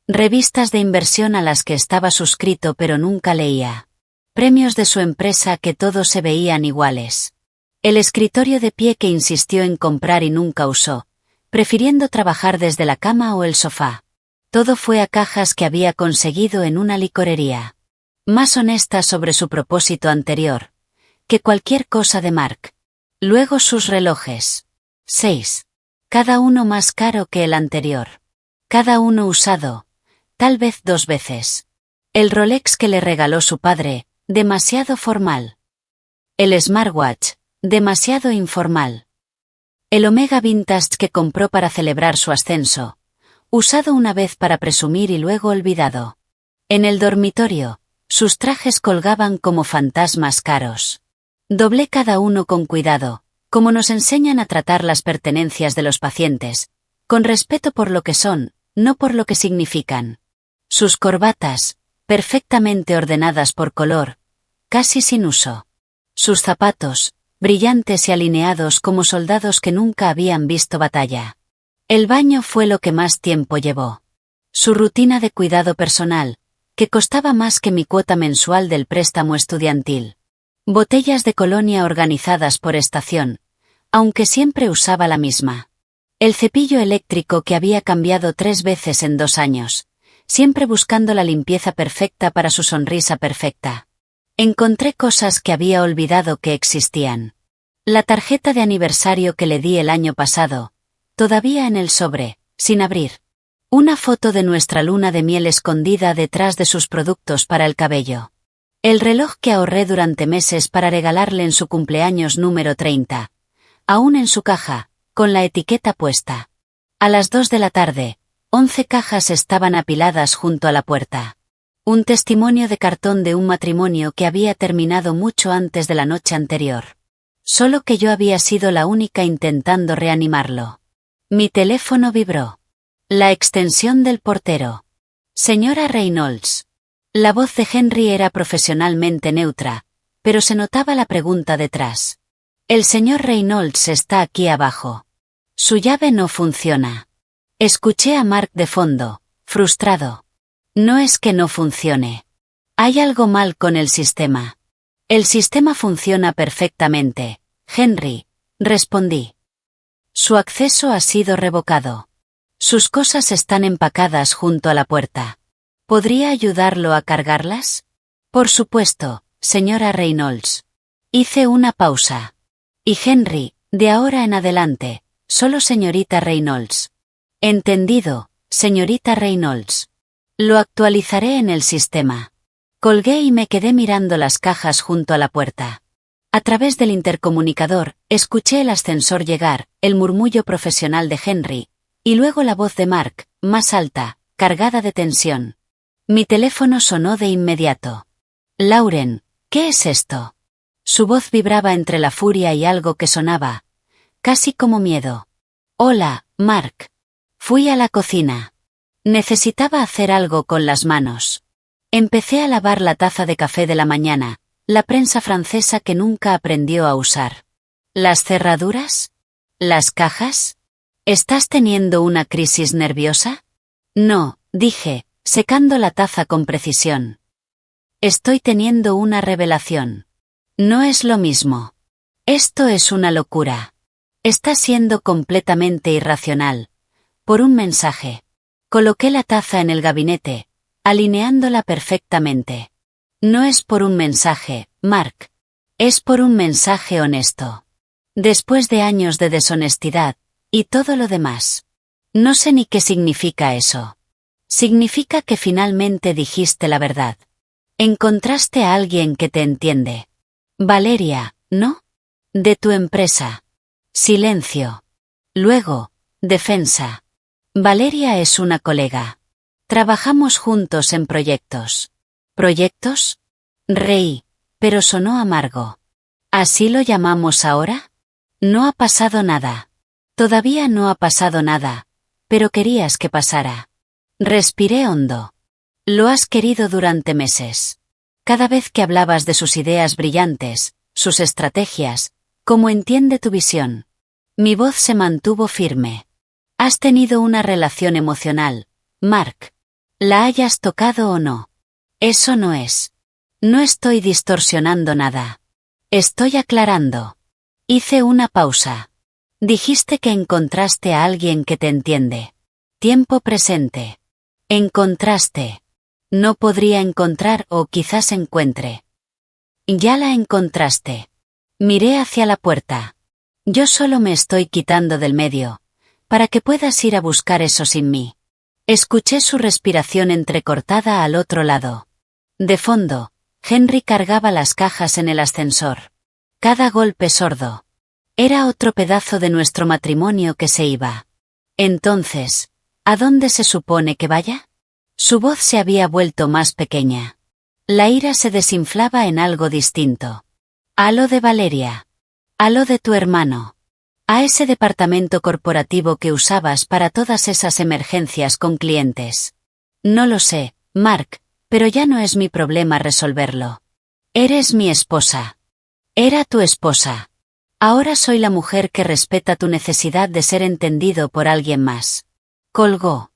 Revistas de inversión a las que estaba suscrito pero nunca leía. Premios de su empresa que todos se veían iguales. El escritorio de pie que insistió en comprar y nunca usó, prefiriendo trabajar desde la cama o el sofá. Todo fue a cajas que había conseguido en una licorería. Más honesta sobre su propósito anterior, que cualquier cosa de Mark. Luego sus relojes. 6. Cada uno más caro que el anterior. Cada uno usado, tal vez 2 veces. El Rolex que le regaló su padre, demasiado formal. El smartwatch, demasiado informal. El Omega Vintage que compró para celebrar su ascenso, usado una vez para presumir y luego olvidado. En el dormitorio, sus trajes colgaban como fantasmas caros. Doblé cada uno con cuidado, como nos enseñan a tratar las pertenencias de los pacientes, con respeto por lo que son, no por lo que significan. Sus corbatas, perfectamente ordenadas por color, casi sin uso. Sus zapatos, brillantes y alineados como soldados que nunca habían visto batalla. El baño fue lo que más tiempo llevó. Su rutina de cuidado personal, que costaba más que mi cuota mensual del préstamo estudiantil. Botellas de colonia organizadas por estación, aunque siempre usaba la misma. El cepillo eléctrico que había cambiado 3 veces en 2 años, siempre buscando la limpieza perfecta para su sonrisa perfecta. Encontré cosas que había olvidado que existían. La tarjeta de aniversario que le di el año pasado, todavía en el sobre, sin abrir. Una foto de nuestra luna de miel escondida detrás de sus productos para el cabello. El reloj que ahorré durante meses para regalarle en su cumpleaños número 30. Aún en su caja, con la etiqueta puesta. A las 2 de la tarde, 11 cajas estaban apiladas junto a la puerta. Un testimonio de cartón de un matrimonio que había terminado mucho antes de la noche anterior. Solo que yo había sido la única intentando reanimarlo. Mi teléfono vibró. La extensión del portero. Señora Reynolds. La voz de Henry era profesionalmente neutra, pero se notaba la pregunta detrás. El señor Reynolds está aquí abajo. Su llave no funciona. Escuché a Mark de fondo, frustrado. No es que no funcione. Hay algo mal con el sistema. El sistema funciona perfectamente, Henry, respondí. Su acceso ha sido revocado. Sus cosas están empacadas junto a la puerta. ¿Podría ayudarlo a cargarlas? Por supuesto, señora Reynolds. Hice una pausa. Y Henry, de ahora en adelante, solo señorita Reynolds. Entendido, señorita Reynolds. Lo actualizaré en el sistema. Colgué y me quedé mirando las cajas junto a la puerta. A través del intercomunicador, escuché el ascensor llegar, el murmullo profesional de Henry, y luego la voz de Mark, más alta, cargada de tensión. Mi teléfono sonó de inmediato. Lauren, ¿qué es esto? Su voz vibraba entre la furia y algo que sonaba, casi como miedo. Hola, Mark. Fui a la cocina. Necesitaba hacer algo con las manos. Empecé a lavar la taza de café de la mañana, la prensa francesa que nunca aprendió a usar. ¿Las cerraduras? ¿Las cajas? ¿Estás teniendo una crisis nerviosa? No, dije, secando la taza con precisión. Estoy teniendo una revelación. No es lo mismo. Esto es una locura. Está siendo completamente irracional. Por un mensaje. Coloqué la taza en el gabinete, alineándola perfectamente. No es por un mensaje, Mark. Es por un mensaje honesto. Después de años de deshonestidad, y todo lo demás. No sé ni qué significa eso. Significa que finalmente dijiste la verdad. Encontraste a alguien que te entiende. Valeria, ¿no? De tu empresa. Silencio. Luego, defensa. Valeria es una colega. Trabajamos juntos en proyectos. ¿Proyectos? Reí, pero sonó amargo. ¿Así lo llamamos ahora? No ha pasado nada. Todavía no ha pasado nada, pero querías que pasara. Respiré hondo. Lo has querido durante meses. Cada vez que hablabas de sus ideas brillantes, sus estrategias, cómo entiende tu visión. Mi voz se mantuvo firme. Has tenido una relación emocional, Mark. La hayas tocado o no. Eso no es. No estoy distorsionando nada. Estoy aclarando. Hice una pausa. Dijiste que encontraste a alguien que te entiende. Tiempo presente. Encontraste. No podría encontrar o quizás encuentre. Ya la encontraste. Miré hacia la puerta. Yo solo me estoy quitando del medio, para que puedas ir a buscar eso sin mí. Escuché su respiración entrecortada al otro lado. De fondo, Henry cargaba las cajas en el ascensor. Cada golpe sordo. Era otro pedazo de nuestro matrimonio que se iba. Entonces, ¿a dónde se supone que vaya? Su voz se había vuelto más pequeña. La ira se desinflaba en algo distinto. A lo de Valeria. A lo de tu hermano. A ese departamento corporativo que usabas para todas esas emergencias con clientes. No lo sé, Mark, pero ya no es mi problema resolverlo. Eres mi esposa. Era tu esposa. Ahora soy la mujer que respeta tu necesidad de ser entendido por alguien más. Colgó.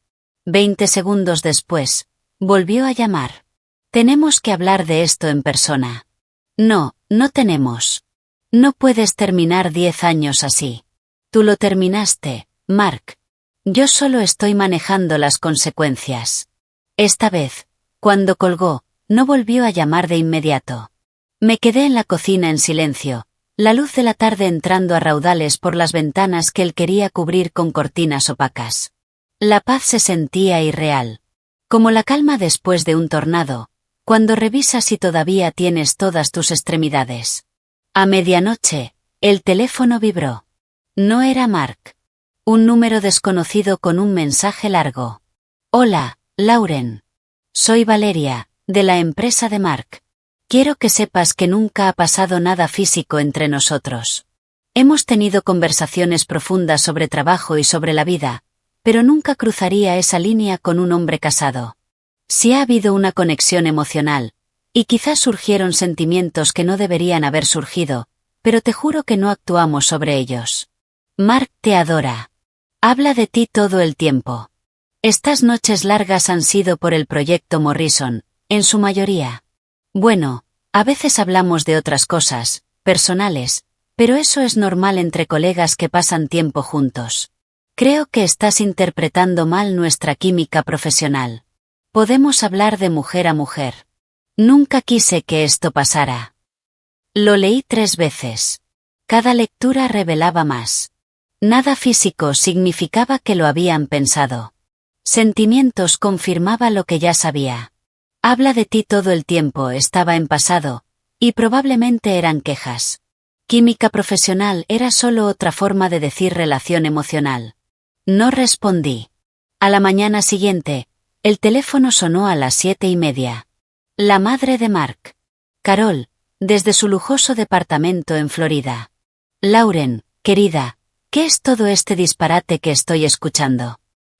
20 segundos después, volvió a llamar. Tenemos que hablar de esto en persona. No, no tenemos. No puedes terminar 10 años así. Tú lo terminaste, Mark. Yo solo estoy manejando las consecuencias. Esta vez, cuando colgó, no volvió a llamar de inmediato. Me quedé en la cocina en silencio, la luz de la tarde entrando a raudales por las ventanas que él quería cubrir con cortinas opacas. La paz se sentía irreal. Como la calma después de un tornado, cuando revisas si todavía tienes todas tus extremidades. A medianoche, el teléfono vibró. No era Mark. Un número desconocido con un mensaje largo. Hola, Lauren. Soy Valeria, de la empresa de Mark. Quiero que sepas que nunca ha pasado nada físico entre nosotros. Hemos tenido conversaciones profundas sobre trabajo y sobre la vida, pero nunca cruzaría esa línea con un hombre casado. Sí ha habido una conexión emocional, y quizás surgieron sentimientos que no deberían haber surgido, pero te juro que no actuamos sobre ellos. Mark te adora. Habla de ti todo el tiempo. Estas noches largas han sido por el proyecto Morrison, en su mayoría. Bueno, a veces hablamos de otras cosas, personales, pero eso es normal entre colegas que pasan tiempo juntos. Creo que estás interpretando mal nuestra química profesional. Podemos hablar de mujer a mujer. Nunca quise que esto pasara. Lo leí 3 veces. Cada lectura revelaba más. Nada físico significaba que lo habían pensado. Sentimientos confirmaba lo que ya sabía. Habla de ti todo el tiempo estaba en pasado, y probablemente eran quejas. Química profesional era solo otra forma de decir relación emocional. No respondí. A la mañana siguiente, el teléfono sonó a las 7:30. La madre de Mark. Carol, desde su lujoso departamento en Florida. Lauren, querida, ¿qué es todo este disparate que estoy escuchando?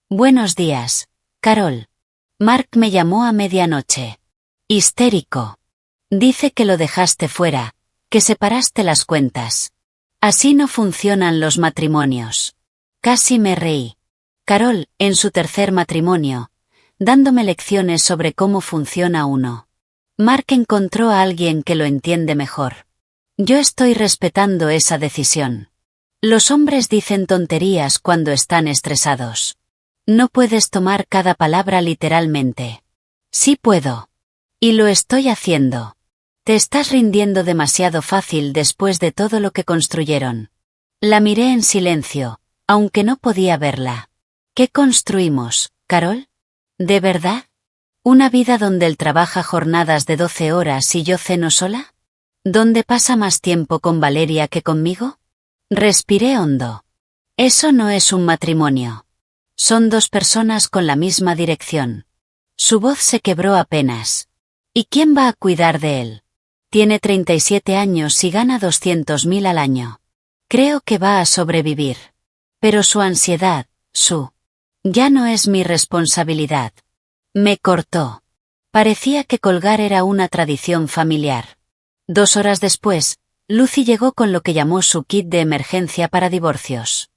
Buenos días, Carol. Mark me llamó a medianoche. Histérico. Dice que lo dejaste fuera, que separaste las cuentas. Así no funcionan los matrimonios. Casi me reí. Carol, en su 3er matrimonio, dándome lecciones sobre cómo funciona uno. Mark encontró a alguien que lo entiende mejor. Yo estoy respetando esa decisión. Los hombres dicen tonterías cuando están estresados. No puedes tomar cada palabra literalmente. Sí puedo. Y lo estoy haciendo. Te estás rindiendo demasiado fácil después de todo lo que construyeron. La miré en silencio, aunque no podía verla. ¿Qué construimos, Carol? ¿De verdad? ¿Una vida donde él trabaja jornadas de 12 horas y yo ceno sola? ¿Dónde pasa más tiempo con Valeria que conmigo? Respiré hondo. Eso no es un matrimonio. Son 2 personas con la misma dirección. Su voz se quebró apenas. ¿Y quién va a cuidar de él? Tiene 37 años y gana 200.000 al año. Creo que va a sobrevivir. Pero su ansiedad, ya no es mi responsabilidad. Me cortó. Parecía que colgar era una tradición familiar. 2 horas después, Lucy llegó con lo que llamó su kit de emergencia para divorcios.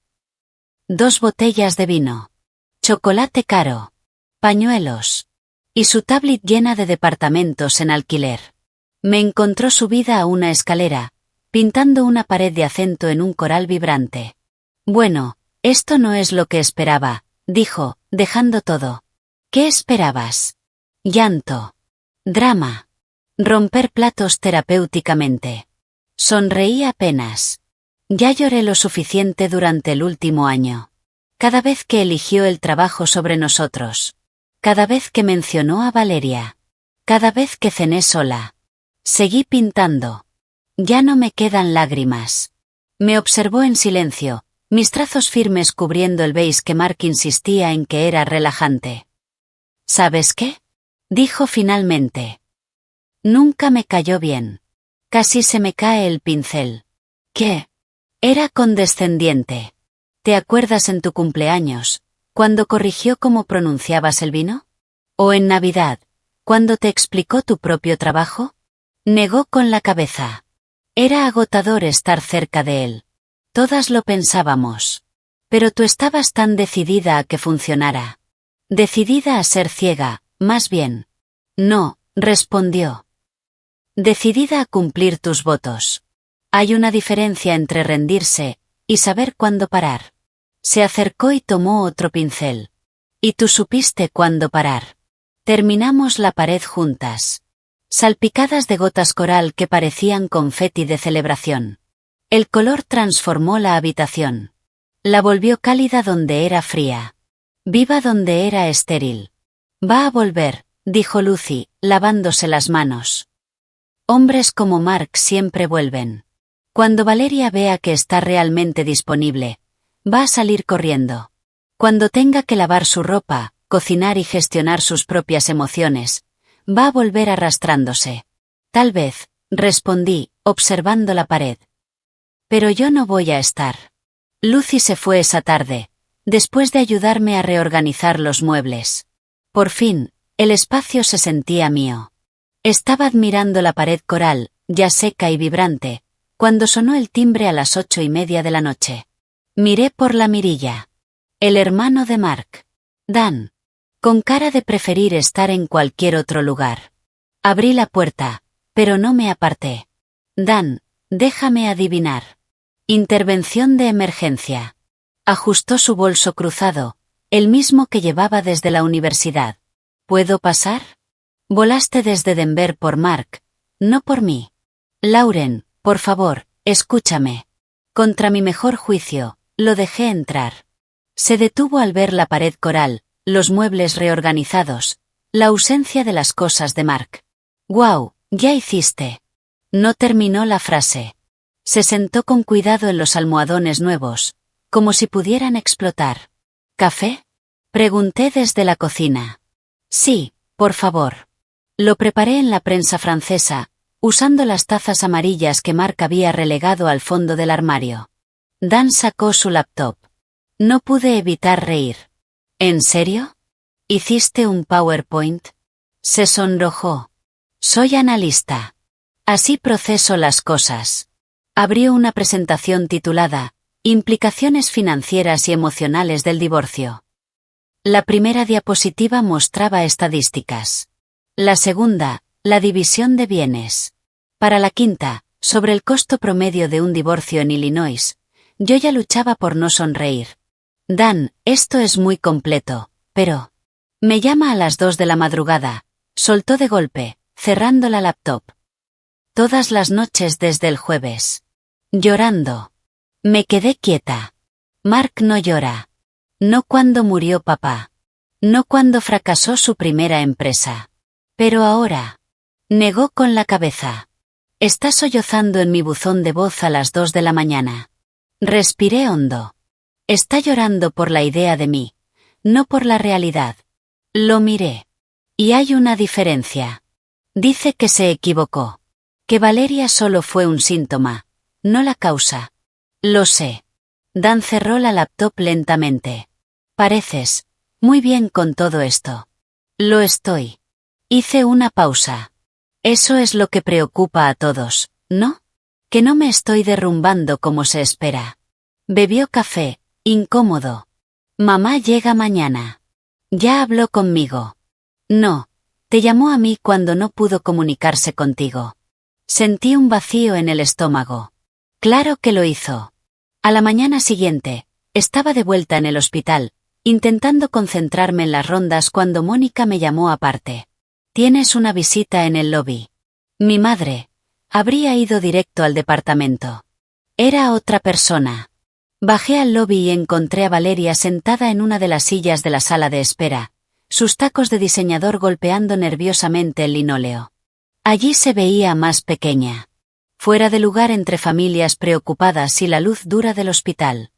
2 botellas de vino. Chocolate caro. Pañuelos. Y su tablet llena de departamentos en alquiler. Me encontró subida a una escalera, pintando una pared de acento en un coral vibrante. Bueno, esto no es lo que esperaba, dijo, dejando todo. ¿Qué esperabas? Llanto. Drama. Romper platos terapéuticamente. Sonreí apenas. Ya lloré lo suficiente durante el último año. Cada vez que eligió el trabajo sobre nosotros. Cada vez que mencionó a Valeria. Cada vez que cené sola. Seguí pintando. Ya no me quedan lágrimas. Me observó en silencio, mis trazos firmes cubriendo el beige que Mark insistía en que era relajante. ¿Sabes qué? Dijo finalmente. Nunca me cayó bien. Casi se me cae el pincel. ¿Qué? Era condescendiente. ¿Te acuerdas en tu cumpleaños, cuando corrigió cómo pronunciabas el vino? ¿O en Navidad, cuando te explicó tu propio trabajo? Negó con la cabeza. Era agotador estar cerca de él. Todas lo pensábamos. Pero tú estabas tan decidida a que funcionara. Decidida a ser ciega, más bien. No, respondió. Decidida a cumplir tus votos. Hay una diferencia entre rendirse y saber cuándo parar. Se acercó y tomó otro pincel. Y tú supiste cuándo parar. Terminamos la pared juntas. Salpicadas de gotas coral que parecían confeti de celebración. El color transformó la habitación. La volvió cálida donde era fría. Viva donde era estéril. Va a volver, dijo Lucy, lavándose las manos. Hombres como Mark siempre vuelven. Cuando Valeria vea que está realmente disponible, Va a salir corriendo. Cuando tenga que lavar su ropa, cocinar y gestionar sus propias emociones, va a volver arrastrándose. Tal vez, respondí, observando la pared. Pero yo no voy a estar. Lucy se fue esa tarde, después de ayudarme a reorganizar los muebles. Por fin, el espacio se sentía mío. Estaba admirando la pared coral, ya seca y vibrante, cuando sonó el timbre a las 8:30 de la noche. Miré por la mirilla. El hermano de Mark. Dan. Con cara de preferir estar en cualquier otro lugar. Abrí la puerta, pero no me aparté. Dan, déjame adivinar. Intervención de emergencia. Ajustó su bolso cruzado, el mismo que llevaba desde la universidad. ¿Puedo pasar? Volaste desde Denver por Mark, no por mí. Lauren, por favor, escúchame. Contra mi mejor juicio, lo dejé entrar. Se detuvo al ver la pared coral, los muebles reorganizados, la ausencia de las cosas de Mark. «Guau, ya hiciste». No terminó la frase. Se sentó con cuidado en los almohadones nuevos, como si pudieran explotar. ¿Café? Pregunté desde la cocina. Sí, por favor. Lo preparé en la prensa francesa, usando las tazas amarillas que Mark había relegado al fondo del armario. Dan sacó su laptop. No pude evitar reír. ¿En serio? ¿Hiciste un PowerPoint? Se sonrojó. Soy analista. Así proceso las cosas. Abrió una presentación titulada Implicaciones financieras y emocionales del divorcio. La primera diapositiva mostraba estadísticas. La segunda, la división de bienes. Para la quinta, sobre el costo promedio de un divorcio en Illinois, yo ya luchaba por no sonreír. Dan, esto es muy completo, pero... Me llama a las 2 de la madrugada, soltó de golpe, cerrando la laptop. Todas las noches desde el jueves. Llorando. Me quedé quieta. Mark no llora. No cuando murió papá. No cuando fracasó su primera empresa. Pero ahora. Negó con la cabeza. Está sollozando en mi buzón de voz a las 2 de la mañana. Respiré hondo. Está llorando por la idea de mí, no por la realidad. Lo miré. Y hay una diferencia. Dice que se equivocó. Que Valeria solo fue un síntoma, no la causa. Lo sé. Dan cerró la laptop lentamente. Pareces muy bien con todo esto. Lo estoy. Hice una pausa. Eso es lo que preocupa a todos, ¿no? Que no me estoy derrumbando como se espera. Bebió café, incómodo. Mamá llega mañana. Ya habló conmigo. No, te llamó a mí cuando no pudo comunicarse contigo. Sentí un vacío en el estómago. Claro que lo hizo. A la mañana siguiente, estaba de vuelta en el hospital, intentando concentrarme en las rondas cuando Mónica me llamó aparte. Tienes una visita en el lobby. Mi madre. Habría ido directo al departamento. Era otra persona. Bajé al lobby y encontré a Valeria sentada en una de las sillas de la sala de espera, sus tacos de diseñador golpeando nerviosamente el linóleo. Allí se veía más pequeña. Fuera de lugar entre familias preocupadas y la luz dura del hospital.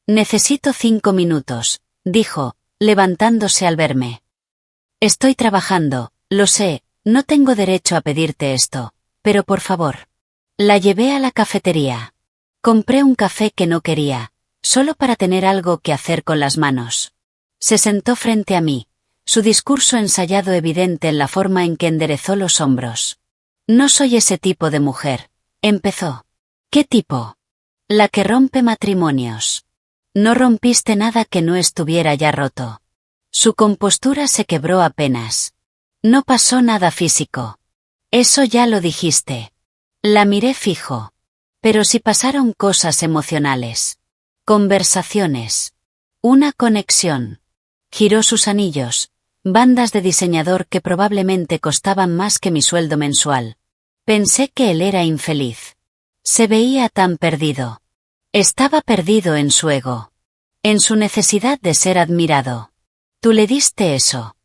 Necesito 5 minutos, dijo, levantándose al verme. Estoy trabajando, lo sé, no tengo derecho a pedirte esto, pero por favor. La llevé a la cafetería. Compré un café que no quería, solo para tener algo que hacer con las manos. Se sentó frente a mí, su discurso ensayado evidente en la forma en que enderezó los hombros. No soy ese tipo de mujer, empezó. ¿Qué tipo? La que rompe matrimonios. No rompiste nada que no estuviera ya roto. Su compostura se quebró apenas. No pasó nada físico. Eso ya lo dijiste. La miré fijo. Pero sí pasaron cosas emocionales. Conversaciones. Una conexión. Giró sus anillos, bandas de diseñador que probablemente costaban más que mi sueldo mensual. Pensé que él era infeliz. Se veía tan perdido. Estaba perdido en su ego. En su necesidad de ser admirado. Tú le diste eso.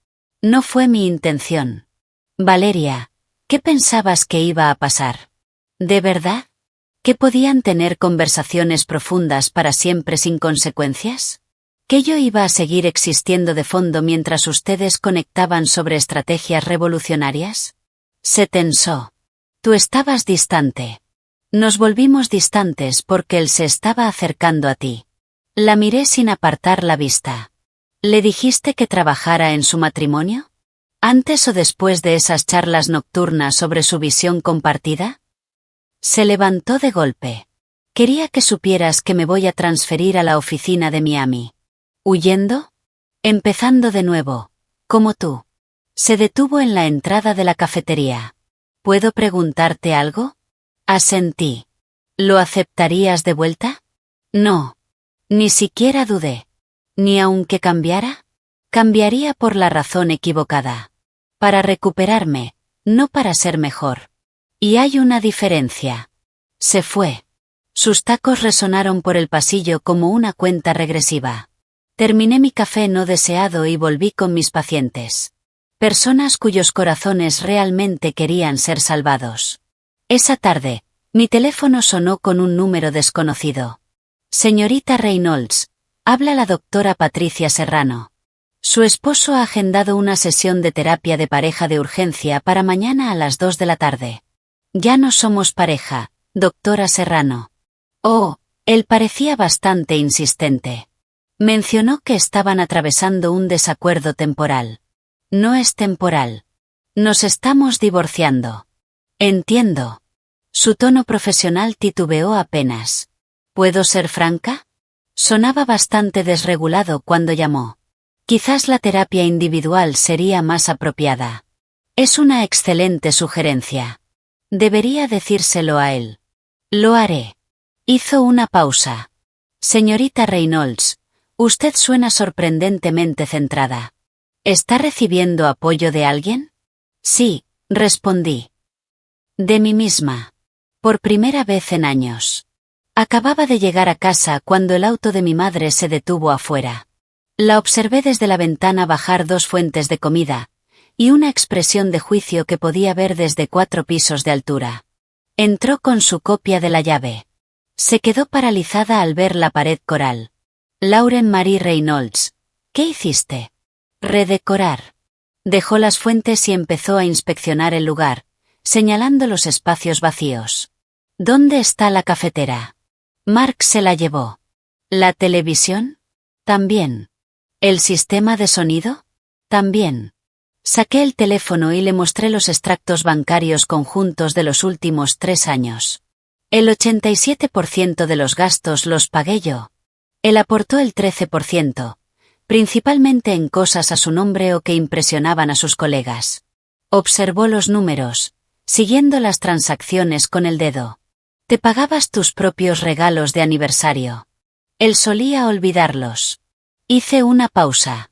No fue mi intención. Valeria, ¿qué pensabas que iba a pasar? ¿De verdad? ¿Que podían tener conversaciones profundas para siempre sin consecuencias? ¿Que yo iba a seguir existiendo de fondo mientras ustedes conectaban sobre estrategias revolucionarias? Se tensó. Tú estabas distante. Nos volvimos distantes porque él se estaba acercando a ti. La miré sin apartar la vista. ¿Le dijiste que trabajara en su matrimonio? ¿Antes o después de esas charlas nocturnas sobre su visión compartida? Se levantó de golpe. Quería que supieras que me voy a transferir a la oficina de Miami. ¿Huyendo? Empezando de nuevo, como tú. Se detuvo en la entrada de la cafetería. ¿Puedo preguntarte algo? Asentí. ¿Lo aceptarías de vuelta? No. Ni siquiera dudé. ¿Ni aunque cambiara? Cambiaría por la razón equivocada. Para recuperarme, no para ser mejor. Y hay una diferencia. Se fue. Sus tacos resonaron por el pasillo como una cuenta regresiva. Terminé mi café no deseado y volví con mis pacientes. Personas cuyos corazones realmente querían ser salvados. Esa tarde, mi teléfono sonó con un número desconocido. Señorita Reynolds, habla la doctora Patricia Serrano. Su esposo ha agendado una sesión de terapia de pareja de urgencia para mañana a las 2 de la tarde. Ya no somos pareja, doctora Serrano. Oh, él parecía bastante insistente. Mencionó que estaban atravesando un desacuerdo temporal. No es temporal. Nos estamos divorciando. Entiendo. Su tono profesional titubeó apenas. ¿Puedo ser franca? Sonaba bastante desregulado cuando llamó. Quizás la terapia individual sería más apropiada. Es una excelente sugerencia. Debería decírselo a él. Lo haré. Hizo una pausa. Señorita Reynolds, usted suena sorprendentemente centrada. ¿Está recibiendo apoyo de alguien? Sí, respondí. De mí misma. Por primera vez en años. Acababa de llegar a casa cuando el auto de mi madre se detuvo afuera. La observé desde la ventana bajar 2 fuentes de comida, y una expresión de juicio que podía ver desde 4 pisos de altura. Entró con su copia de la llave. Se quedó paralizada al ver la pared coral. Lauren Marie Reynolds, ¿qué hiciste? Redecorar. Dejó las fuentes y empezó a inspeccionar el lugar, señalando los espacios vacíos. ¿Dónde está la cafetera? Mark se la llevó. ¿La televisión? También. ¿El sistema de sonido? También. Saqué el teléfono y le mostré los extractos bancarios conjuntos de los últimos 3 años. El 87% de los gastos los pagué yo. Él aportó el 13%, principalmente en cosas a su nombre o que impresionaban a sus colegas. Observó los números, siguiendo las transacciones con el dedo. Te pagabas tus propios regalos de aniversario. Él solía olvidarlos. Hice una pausa.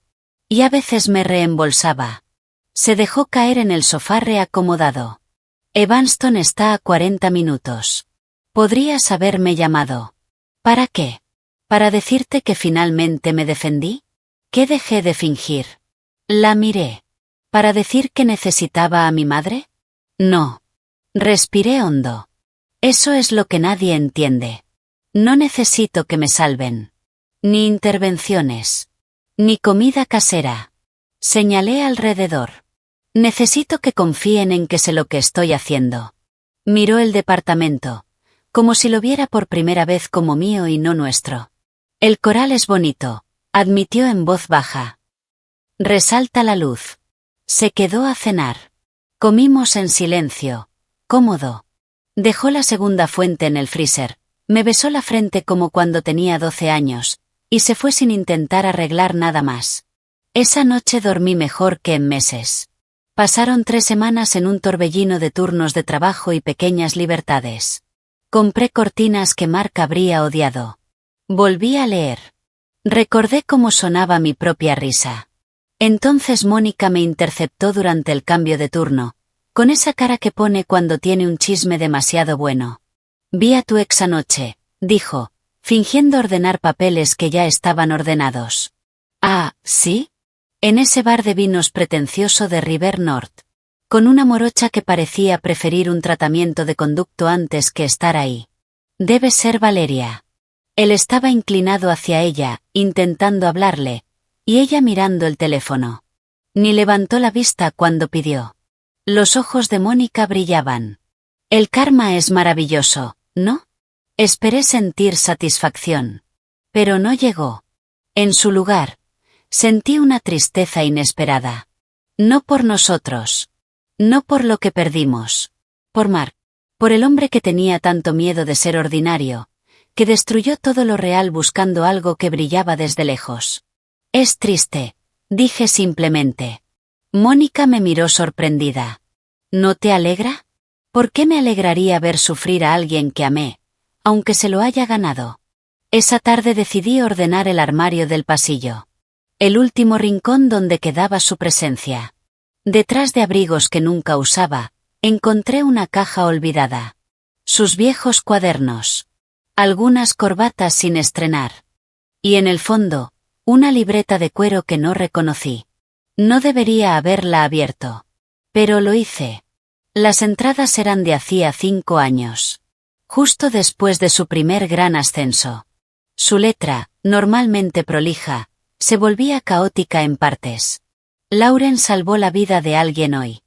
Y a veces me reembolsaba. Se dejó caer en el sofá reacomodado. Evanston está a 40 minutos. Podrías haberme llamado. ¿Para qué? ¿Para decirte que finalmente me defendí? ¿Qué dejé de fingir? La miré. ¿Para decir que necesitaba a mi madre? No. Respiré hondo. Eso es lo que nadie entiende. No necesito que me salven. Ni intervenciones. Ni comida casera. Señalé alrededor. Necesito que confíen en que sé lo que estoy haciendo. Miró el departamento, como si lo viera por primera vez como mío y no nuestro. El coral es bonito, admitió en voz baja. Resalta la luz. Se quedó a cenar. Comimos en silencio, cómodo. Dejó la segunda fuente en el freezer, me besó la frente como cuando tenía 12 años, y se fue sin intentar arreglar nada más. Esa noche dormí mejor que en meses. Pasaron 3 semanas en un torbellino de turnos de trabajo y pequeñas libertades. Compré cortinas que Mark habría odiado. Volví a leer. Recordé cómo sonaba mi propia risa. Entonces Mónica me interceptó durante el cambio de turno, con esa cara que pone cuando tiene un chisme demasiado bueno. Vi a tu ex anoche, dijo, fingiendo ordenar papeles que ya estaban ordenados. Ah, ¿sí? En ese bar de vinos pretencioso de River North. Con una morocha que parecía preferir un tratamiento de conducto antes que estar ahí. Debe ser Valeria. Él estaba inclinado hacia ella, intentando hablarle, y ella mirando el teléfono. Ni levantó la vista cuando pidió. Los ojos de Mónica brillaban. El karma es maravilloso, ¿no? Esperé sentir satisfacción. Pero no llegó. En su lugar, sentí una tristeza inesperada. No por nosotros. No por lo que perdimos. Por Mark. Por el hombre que tenía tanto miedo de ser ordinario, que destruyó todo lo real buscando algo que brillaba desde lejos. Es triste, dije simplemente. Mónica me miró sorprendida. ¿No te alegra? ¿Por qué me alegraría ver sufrir a alguien que amé, aunque se lo haya ganado? Esa tarde decidí ordenar el armario del pasillo. El último rincón donde quedaba su presencia. Detrás de abrigos que nunca usaba, encontré una caja olvidada. Sus viejos cuadernos. Algunas corbatas sin estrenar. Y en el fondo, una libreta de cuero que no reconocí. No debería haberla abierto. Pero lo hice. Las entradas eran de hacía 5 años. Justo después de su primer gran ascenso. Su letra, normalmente prolija, se volvía caótica en partes. Lauren salvó la vida de alguien hoy.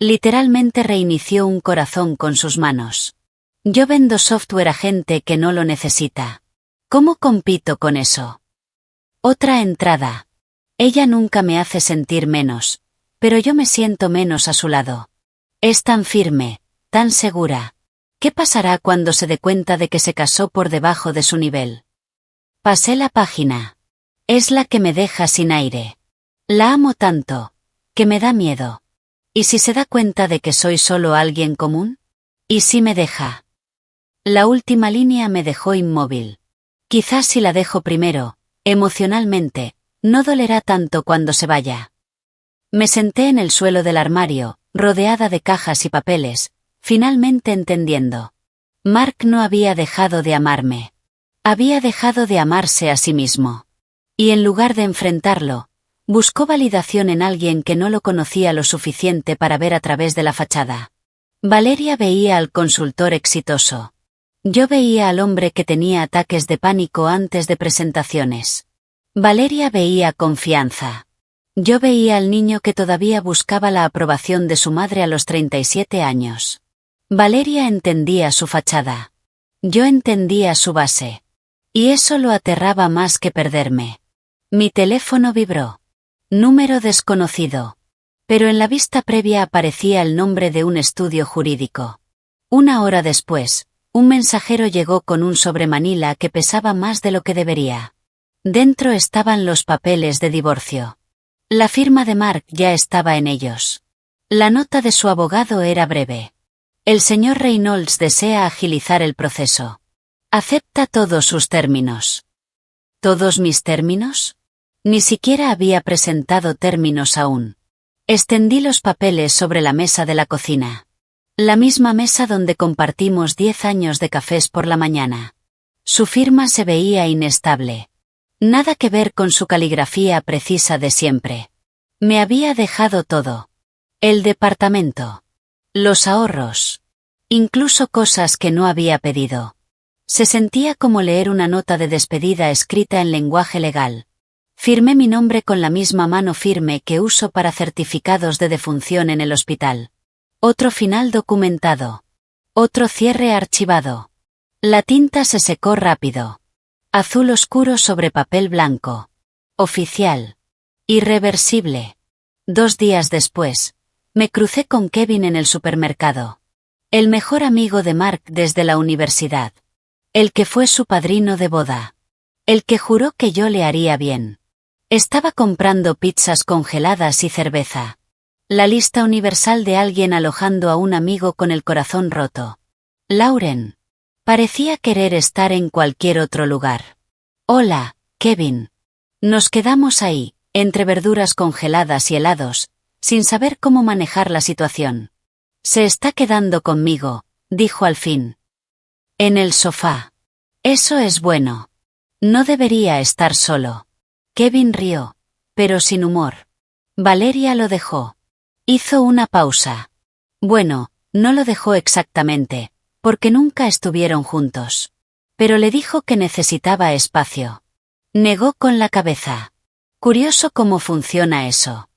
Literalmente reinició un corazón con sus manos. Yo vendo software a gente que no lo necesita. ¿Cómo compito con eso? Otra entrada. Ella nunca me hace sentir menos, pero yo me siento menos a su lado. Es tan firme, tan segura. ¿Qué pasará cuando se dé cuenta de que se casó por debajo de su nivel? Pasé la página. Es la que me deja sin aire. La amo tanto, que me da miedo. ¿Y si se da cuenta de que soy solo alguien común? ¿Y si me deja? La última línea me dejó inmóvil. Quizás si la dejo primero, emocionalmente, no dolerá tanto cuando se vaya. Me senté en el suelo del armario, rodeada de cajas y papeles, finalmente entendiendo. Mark no había dejado de amarme. Había dejado de amarse a sí mismo. Y en lugar de enfrentarlo, buscó validación en alguien que no lo conocía lo suficiente para ver a través de la fachada. Valeria veía al consultor exitoso. Yo veía al hombre que tenía ataques de pánico antes de presentaciones. Valeria veía confianza. Yo veía al niño que todavía buscaba la aprobación de su madre a los 37 años. Valeria entendía su fachada. Yo entendía su base. Y eso lo aterraba más que perderme. Mi teléfono vibró. Número desconocido. Pero en la vista previa aparecía el nombre de un estudio jurídico. 1 hora después, un mensajero llegó con un sobre Manila que pesaba más de lo que debería. Dentro estaban los papeles de divorcio. La firma de Mark ya estaba en ellos. La nota de su abogado era breve. El señor Reynolds desea agilizar el proceso. Acepta todos sus términos. ¿Todos mis términos? Ni siquiera había presentado términos aún. Extendí los papeles sobre la mesa de la cocina. La misma mesa donde compartimos 10 años de cafés por la mañana. Su firma se veía inestable. Nada que ver con su caligrafía precisa de siempre. Me había dejado todo. El departamento. Los ahorros. Incluso cosas que no había pedido. Se sentía como leer una nota de despedida escrita en lenguaje legal. Firmé mi nombre con la misma mano firme que uso para certificados de defunción en el hospital. Otro final documentado. Otro cierre archivado. La tinta se secó rápido. Azul oscuro sobre papel blanco. Oficial. Irreversible. 2 días después, me crucé con Kevin en el supermercado. El mejor amigo de Mark desde la universidad. El que fue su padrino de boda. El que juró que yo le haría bien. Estaba comprando pizzas congeladas y cerveza. La lista universal de alguien alojando a un amigo con el corazón roto. Lauren. Parecía querer estar en cualquier otro lugar. Hola, Kevin. Nos quedamos ahí, entre verduras congeladas y helados, sin saber cómo manejar la situación. Se está quedando conmigo, dijo al fin. En el sofá. Eso es bueno. No debería estar solo. Kevin rió, pero sin humor. Valeria lo dejó. Hizo una pausa. Bueno, no lo dejó exactamente, porque nunca estuvieron juntos. pero le dijo que necesitaba espacio. Negó con la cabeza. Curioso cómo funciona eso.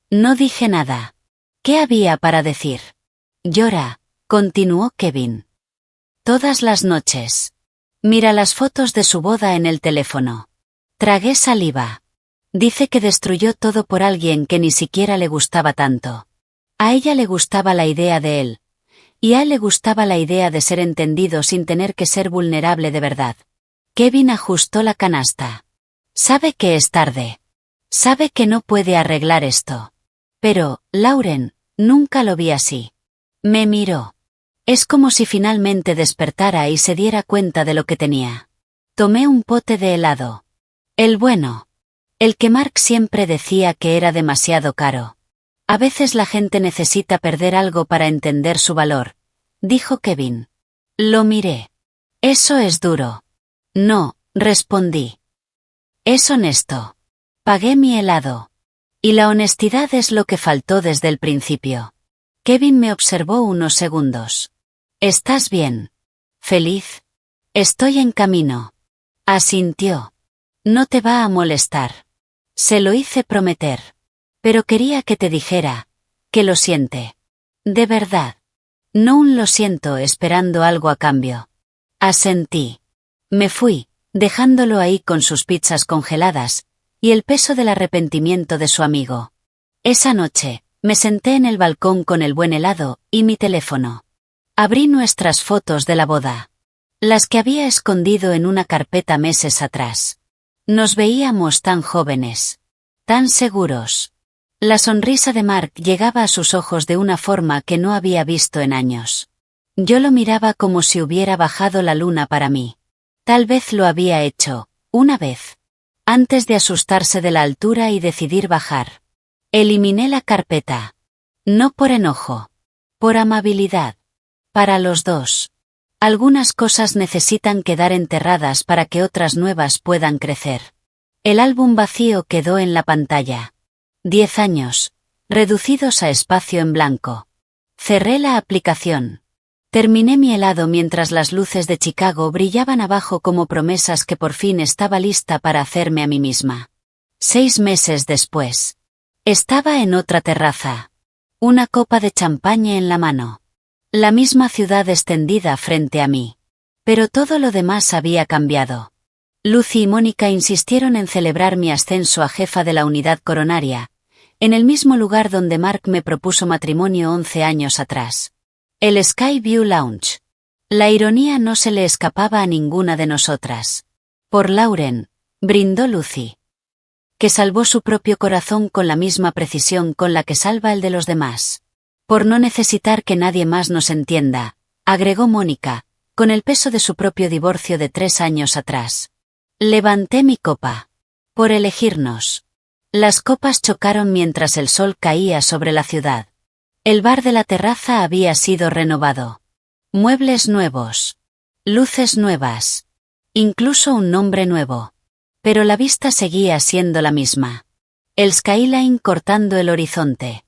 No dije nada. ¿Qué había para decir? Llora, continuó Kevin. Todas las noches. Mira las fotos de su boda en el teléfono. Tragué saliva. Dice que destruyó todo por alguien que ni siquiera le gustaba tanto. A ella le gustaba la idea de él. Y a él le gustaba la idea de ser entendido sin tener que ser vulnerable de verdad. Kevin ajustó la canasta. Sabe que es tarde. Sabe que no puede arreglar esto. Pero, Lauren, nunca lo vi así. Me miró. Es como si finalmente despertara y se diera cuenta de lo que tenía. Tomé un pote de helado. El bueno. El que Mark siempre decía que era demasiado caro. A veces la gente necesita perder algo para entender su valor, dijo Kevin. Lo miré. Eso es duro. No, respondí. Es honesto. Pagué mi helado. Y la honestidad es lo que faltó desde el principio. Kevin me observó unos segundos. ¿Estás bien? ¿Feliz? Estoy en camino. Asintió. No te va a molestar. Se lo hice prometer. Pero quería que te dijera, que lo siente. De verdad. No un lo siento esperando algo a cambio. Asentí. Me fui, dejándolo ahí con sus pizzas congeladas, y el peso del arrepentimiento de su amigo. Esa noche, me senté en el balcón con el buen helado y mi teléfono. Abrí nuestras fotos de la boda. Las que había escondido en una carpeta meses atrás. Nos veíamos tan jóvenes. Tan seguros. La sonrisa de Mark llegaba a sus ojos de una forma que no había visto en años. Yo lo miraba como si hubiera bajado la luna para mí. Tal vez lo había hecho, una vez. Antes de asustarse de la altura y decidir bajar. Eliminé la carpeta. No por enojo. Por amabilidad. Para los dos. Algunas cosas necesitan quedar enterradas para que otras nuevas puedan crecer. El álbum vacío quedó en la pantalla. 10 años, reducidos a espacio en blanco. Cerré la aplicación. Terminé mi helado mientras las luces de Chicago brillaban abajo como promesas que por fin estaba lista para hacerme a mí misma. 6 meses después. Estaba en otra terraza. Una copa de champaña en la mano. La misma ciudad extendida frente a mí. Pero todo lo demás había cambiado. Lucy y Mónica insistieron en celebrar mi ascenso a jefa de la unidad coronaria, en el mismo lugar donde Mark me propuso matrimonio 11 años atrás. El Skyview Lounge. La ironía no se le escapaba a ninguna de nosotras. Por Lauren, brindó Lucy. Que salvó su propio corazón con la misma precisión con la que salva el de los demás. Por no necesitar que nadie más nos entienda, agregó Mónica, con el peso de su propio divorcio de 3 años atrás. Levanté mi copa. Por elegirnos. Las copas chocaron mientras el sol caía sobre la ciudad. El bar de la terraza había sido renovado. Muebles nuevos. Luces nuevas. Incluso un nombre nuevo. Pero la vista seguía siendo la misma. El skyline cortando el horizonte.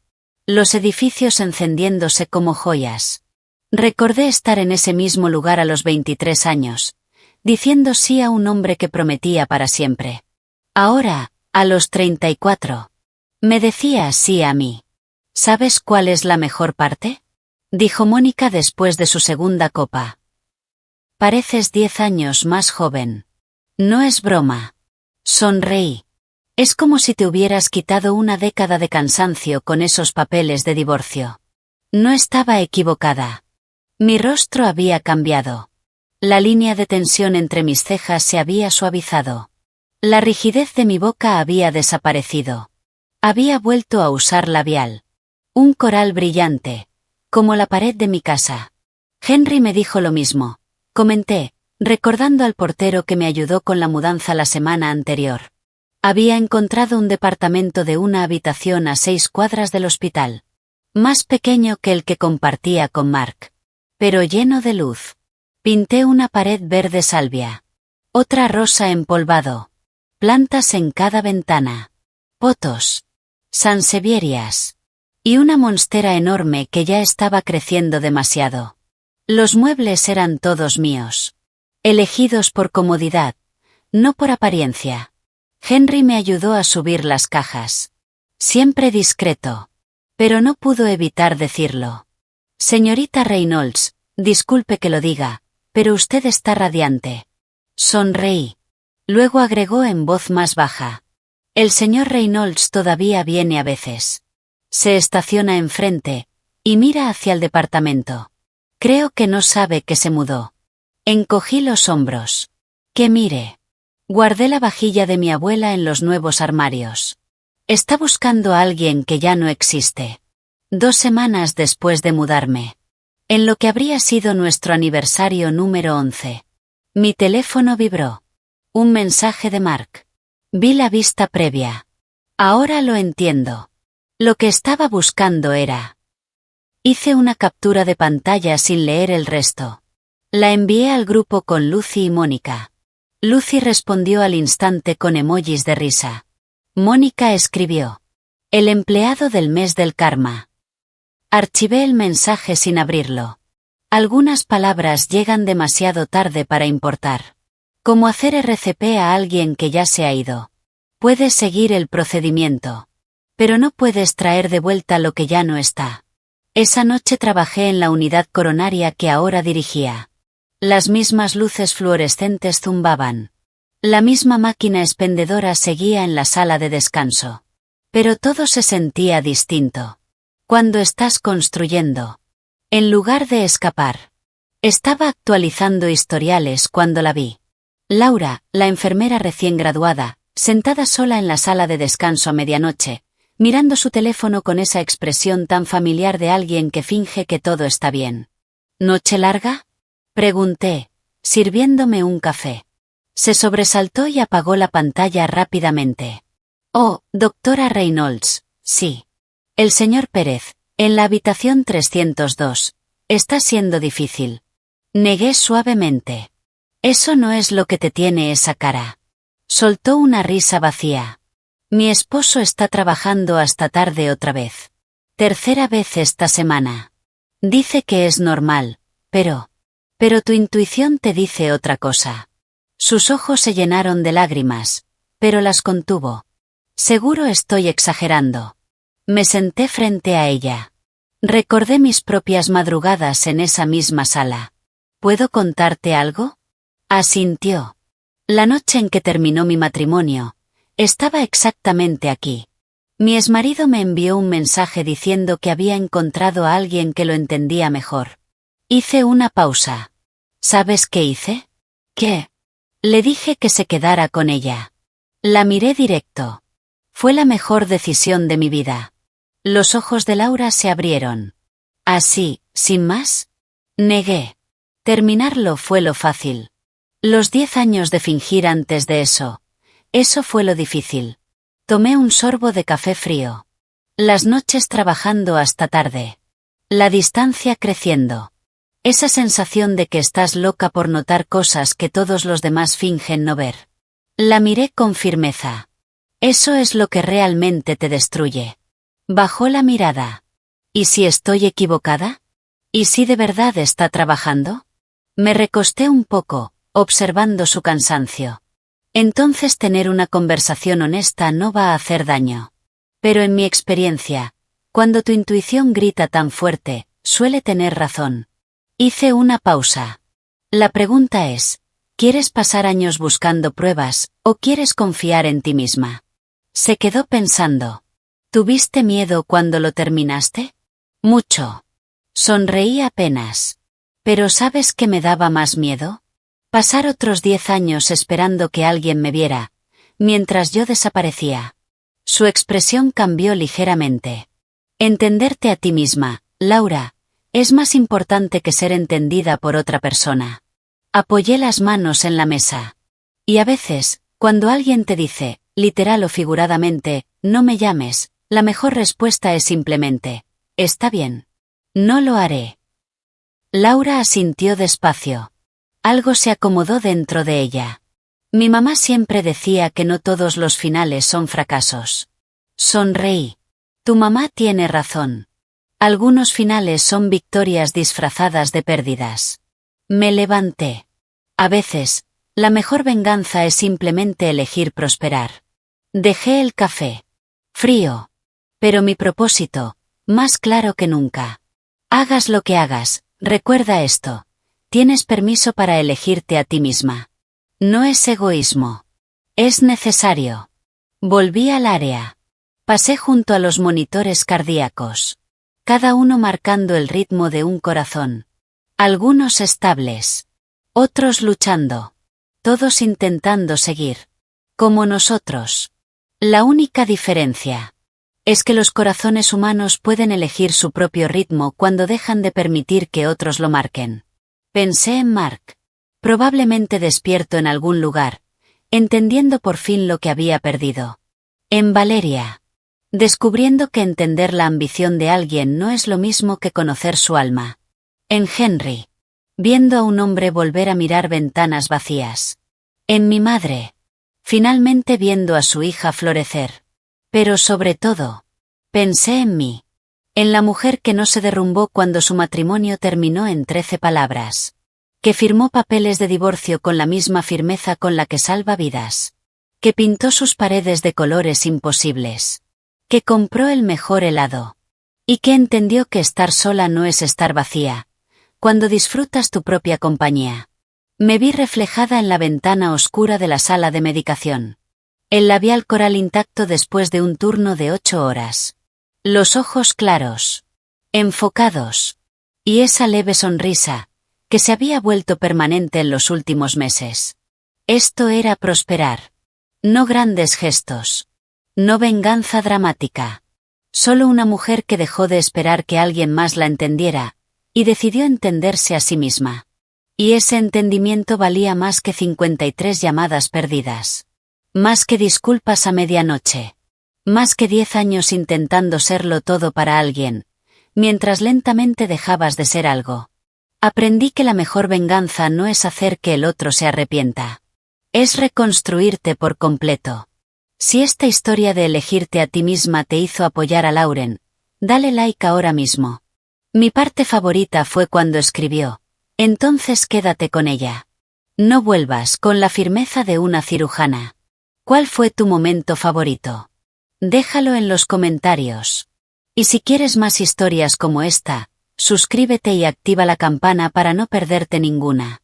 Los edificios encendiéndose como joyas. Recordé estar en ese mismo lugar a los 23 años, diciendo sí a un hombre que prometía para siempre. Ahora, a los 34. Me decía sí a mí. ¿Sabes cuál es la mejor parte? Dijo Mónica después de su segunda copa. Pareces 10 años más joven. No es broma. Sonreí. Es como si te hubieras quitado una década de cansancio con esos papeles de divorcio. No estaba equivocada. Mi rostro había cambiado. La línea de tensión entre mis cejas se había suavizado. La rigidez de mi boca había desaparecido. Había vuelto a usar labial. Un coral brillante, como la pared de mi casa. Henry me dijo lo mismo, comenté, recordando al portero que me ayudó con la mudanza la semana anterior. Había encontrado un departamento de una habitación a 6 cuadras del hospital. Más pequeño que el que compartía con Mark. Pero lleno de luz. Pinté una pared verde salvia. Otra rosa empolvado. Plantas en cada ventana. Potos. Sansevierias. Y una monstera enorme que ya estaba creciendo demasiado. Los muebles eran todos míos. elegidos por comodidad, no por apariencia. Henry me ayudó a subir las cajas. Siempre discreto. Pero no pudo evitar decirlo. Señorita Reynolds, disculpe que lo diga, pero usted está radiante. Sonreí. Luego agregó en voz más baja. El señor Reynolds todavía viene a veces. Se estaciona enfrente, y mira hacia el departamento. Creo que no sabe que se mudó. Encogí los hombros. Que mire. Guardé la vajilla de mi abuela en los nuevos armarios. Está buscando a alguien que ya no existe. 2 semanas después de mudarme. En lo que habría sido nuestro aniversario número 11. Mi teléfono vibró. Un mensaje de Mark. Vi la vista previa. Ahora lo entiendo. Lo que estaba buscando era... Hice una captura de pantalla sin leer el resto. La envié al grupo con Lucy y Mónica. Lucy respondió al instante con emojis de risa. Mónica escribió: el empleado del mes del karma. Archivé el mensaje sin abrirlo. Algunas palabras llegan demasiado tarde para importar. Como hacer RCP a alguien que ya se ha ido. Puedes seguir el procedimiento. Pero no puedes traer de vuelta lo que ya no está. Esa noche trabajé en la unidad coronaria que ahora dirigía. Las mismas luces fluorescentes zumbaban. La misma máquina expendedora seguía en la sala de descanso. Pero todo se sentía distinto. Cuando estás construyendo. En lugar de escapar. Estaba actualizando historiales cuando la vi. Laura, la enfermera recién graduada, sentada sola en la sala de descanso a medianoche, mirando su teléfono con esa expresión tan familiar de alguien que finge que todo está bien. ¿Noche larga? Pregunté, sirviéndome un café. Se sobresaltó y apagó la pantalla rápidamente. Oh, doctora Reynolds, sí. El señor Pérez, en la habitación 302. Está siendo difícil. Negué suavemente. Eso no es lo que te tiene esa cara. Soltó una risa vacía. Mi esposo está trabajando hasta tarde otra vez. 3ª vez esta semana. Dice que es normal, pero tu intuición te dice otra cosa. Sus ojos se llenaron de lágrimas, pero las contuvo. Seguro estoy exagerando. Me senté frente a ella. Recordé mis propias madrugadas en esa misma sala. ¿Puedo contarte algo? Asintió. La noche en que terminó mi matrimonio, estaba exactamente aquí. Mi exmarido me envió un mensaje diciendo que había encontrado a alguien que lo entendía mejor. Hice una pausa. ¿Sabes qué hice? ¿Qué? Le dije que se quedara con ella. La miré directo. Fue la mejor decisión de mi vida. Los ojos de Laura se abrieron. ¿Así, sin más? Negué. Terminarlo fue lo fácil. Los 10 años de fingir antes de eso. Eso fue lo difícil. Tomé un sorbo de café frío. Las noches trabajando hasta tarde. La distancia creciendo. Esa sensación de que estás loca por notar cosas que todos los demás fingen no ver. La miré con firmeza. Eso es lo que realmente te destruye. Bajó la mirada. ¿Y si estoy equivocada? ¿Y si de verdad está trabajando? Me recosté un poco, observando su cansancio. Entonces tener una conversación honesta no va a hacer daño. Pero en mi experiencia, cuando tu intuición grita tan fuerte, suele tener razón. Hice una pausa. La pregunta es, ¿quieres pasar años buscando pruebas, o quieres confiar en ti misma? Se quedó pensando. ¿Tuviste miedo cuando lo terminaste? Mucho. Sonreí apenas. ¿Pero sabes qué me daba más miedo? Pasar otros 10 años esperando que alguien me viera, mientras yo desaparecía. Su expresión cambió ligeramente. Entenderte a ti misma, Laura, es más importante que ser entendida por otra persona. Apoyé las manos en la mesa. Y a veces, cuando alguien te dice, literal o figuradamente, no me llames, la mejor respuesta es simplemente, está bien. No lo haré. Laura asintió despacio. Algo se acomodó dentro de ella. Mi mamá siempre decía que no todos los finales son fracasos. Sonreí. Tu mamá tiene razón. Algunos finales son victorias disfrazadas de pérdidas. Me levanté. A veces, la mejor venganza es simplemente elegir prosperar. Dejé el café. Frío. Pero mi propósito, más claro que nunca. Hagas lo que hagas, recuerda esto. Tienes permiso para elegirte a ti misma. No es egoísmo. Es necesario. Volví al área. Pasé junto a los monitores cardíacos. Cada uno marcando el ritmo de un corazón. Algunos estables. Otros luchando. Todos intentando seguir. Como nosotros. La única diferencia es que los corazones humanos pueden elegir su propio ritmo cuando dejan de permitir que otros lo marquen. Pensé en Mark. Probablemente despierto en algún lugar, entendiendo por fin lo que había perdido. En Valeria. Descubriendo que entender la ambición de alguien no es lo mismo que conocer su alma. En Henry. Viendo a un hombre volver a mirar ventanas vacías. En mi madre. Finalmente viendo a su hija florecer. Pero sobre todo, pensé en mí. En la mujer que no se derrumbó cuando su matrimonio terminó en 13 palabras. Que firmó papeles de divorcio con la misma firmeza con la que salva vidas. Que pintó sus paredes de colores imposibles. Que compró el mejor helado. Y que entendió que estar sola no es estar vacía, cuando disfrutas tu propia compañía. Me vi reflejada en la ventana oscura de la sala de medicación. El labial coral intacto después de un turno de 8 horas. Los ojos claros. Enfocados. Y esa leve sonrisa, que se había vuelto permanente en los últimos meses. Esto era prosperar. No grandes gestos. No venganza dramática. Solo una mujer que dejó de esperar que alguien más la entendiera, y decidió entenderse a sí misma. Y ese entendimiento valía más que 53 llamadas perdidas. Más que disculpas a medianoche. Más que 10 años intentando serlo todo para alguien, mientras lentamente dejabas de ser algo. Aprendí que la mejor venganza no es hacer que el otro se arrepienta. Es reconstruirte por completo. Si esta historia de elegirte a ti misma te hizo apoyar a Lauren, dale like ahora mismo. Mi parte favorita fue cuando escribió: entonces quédate con ella. No vuelvas, con la firmeza de una cirujana. ¿Cuál fue tu momento favorito? Déjalo en los comentarios. Y si quieres más historias como esta, suscríbete y activa la campana para no perderte ninguna.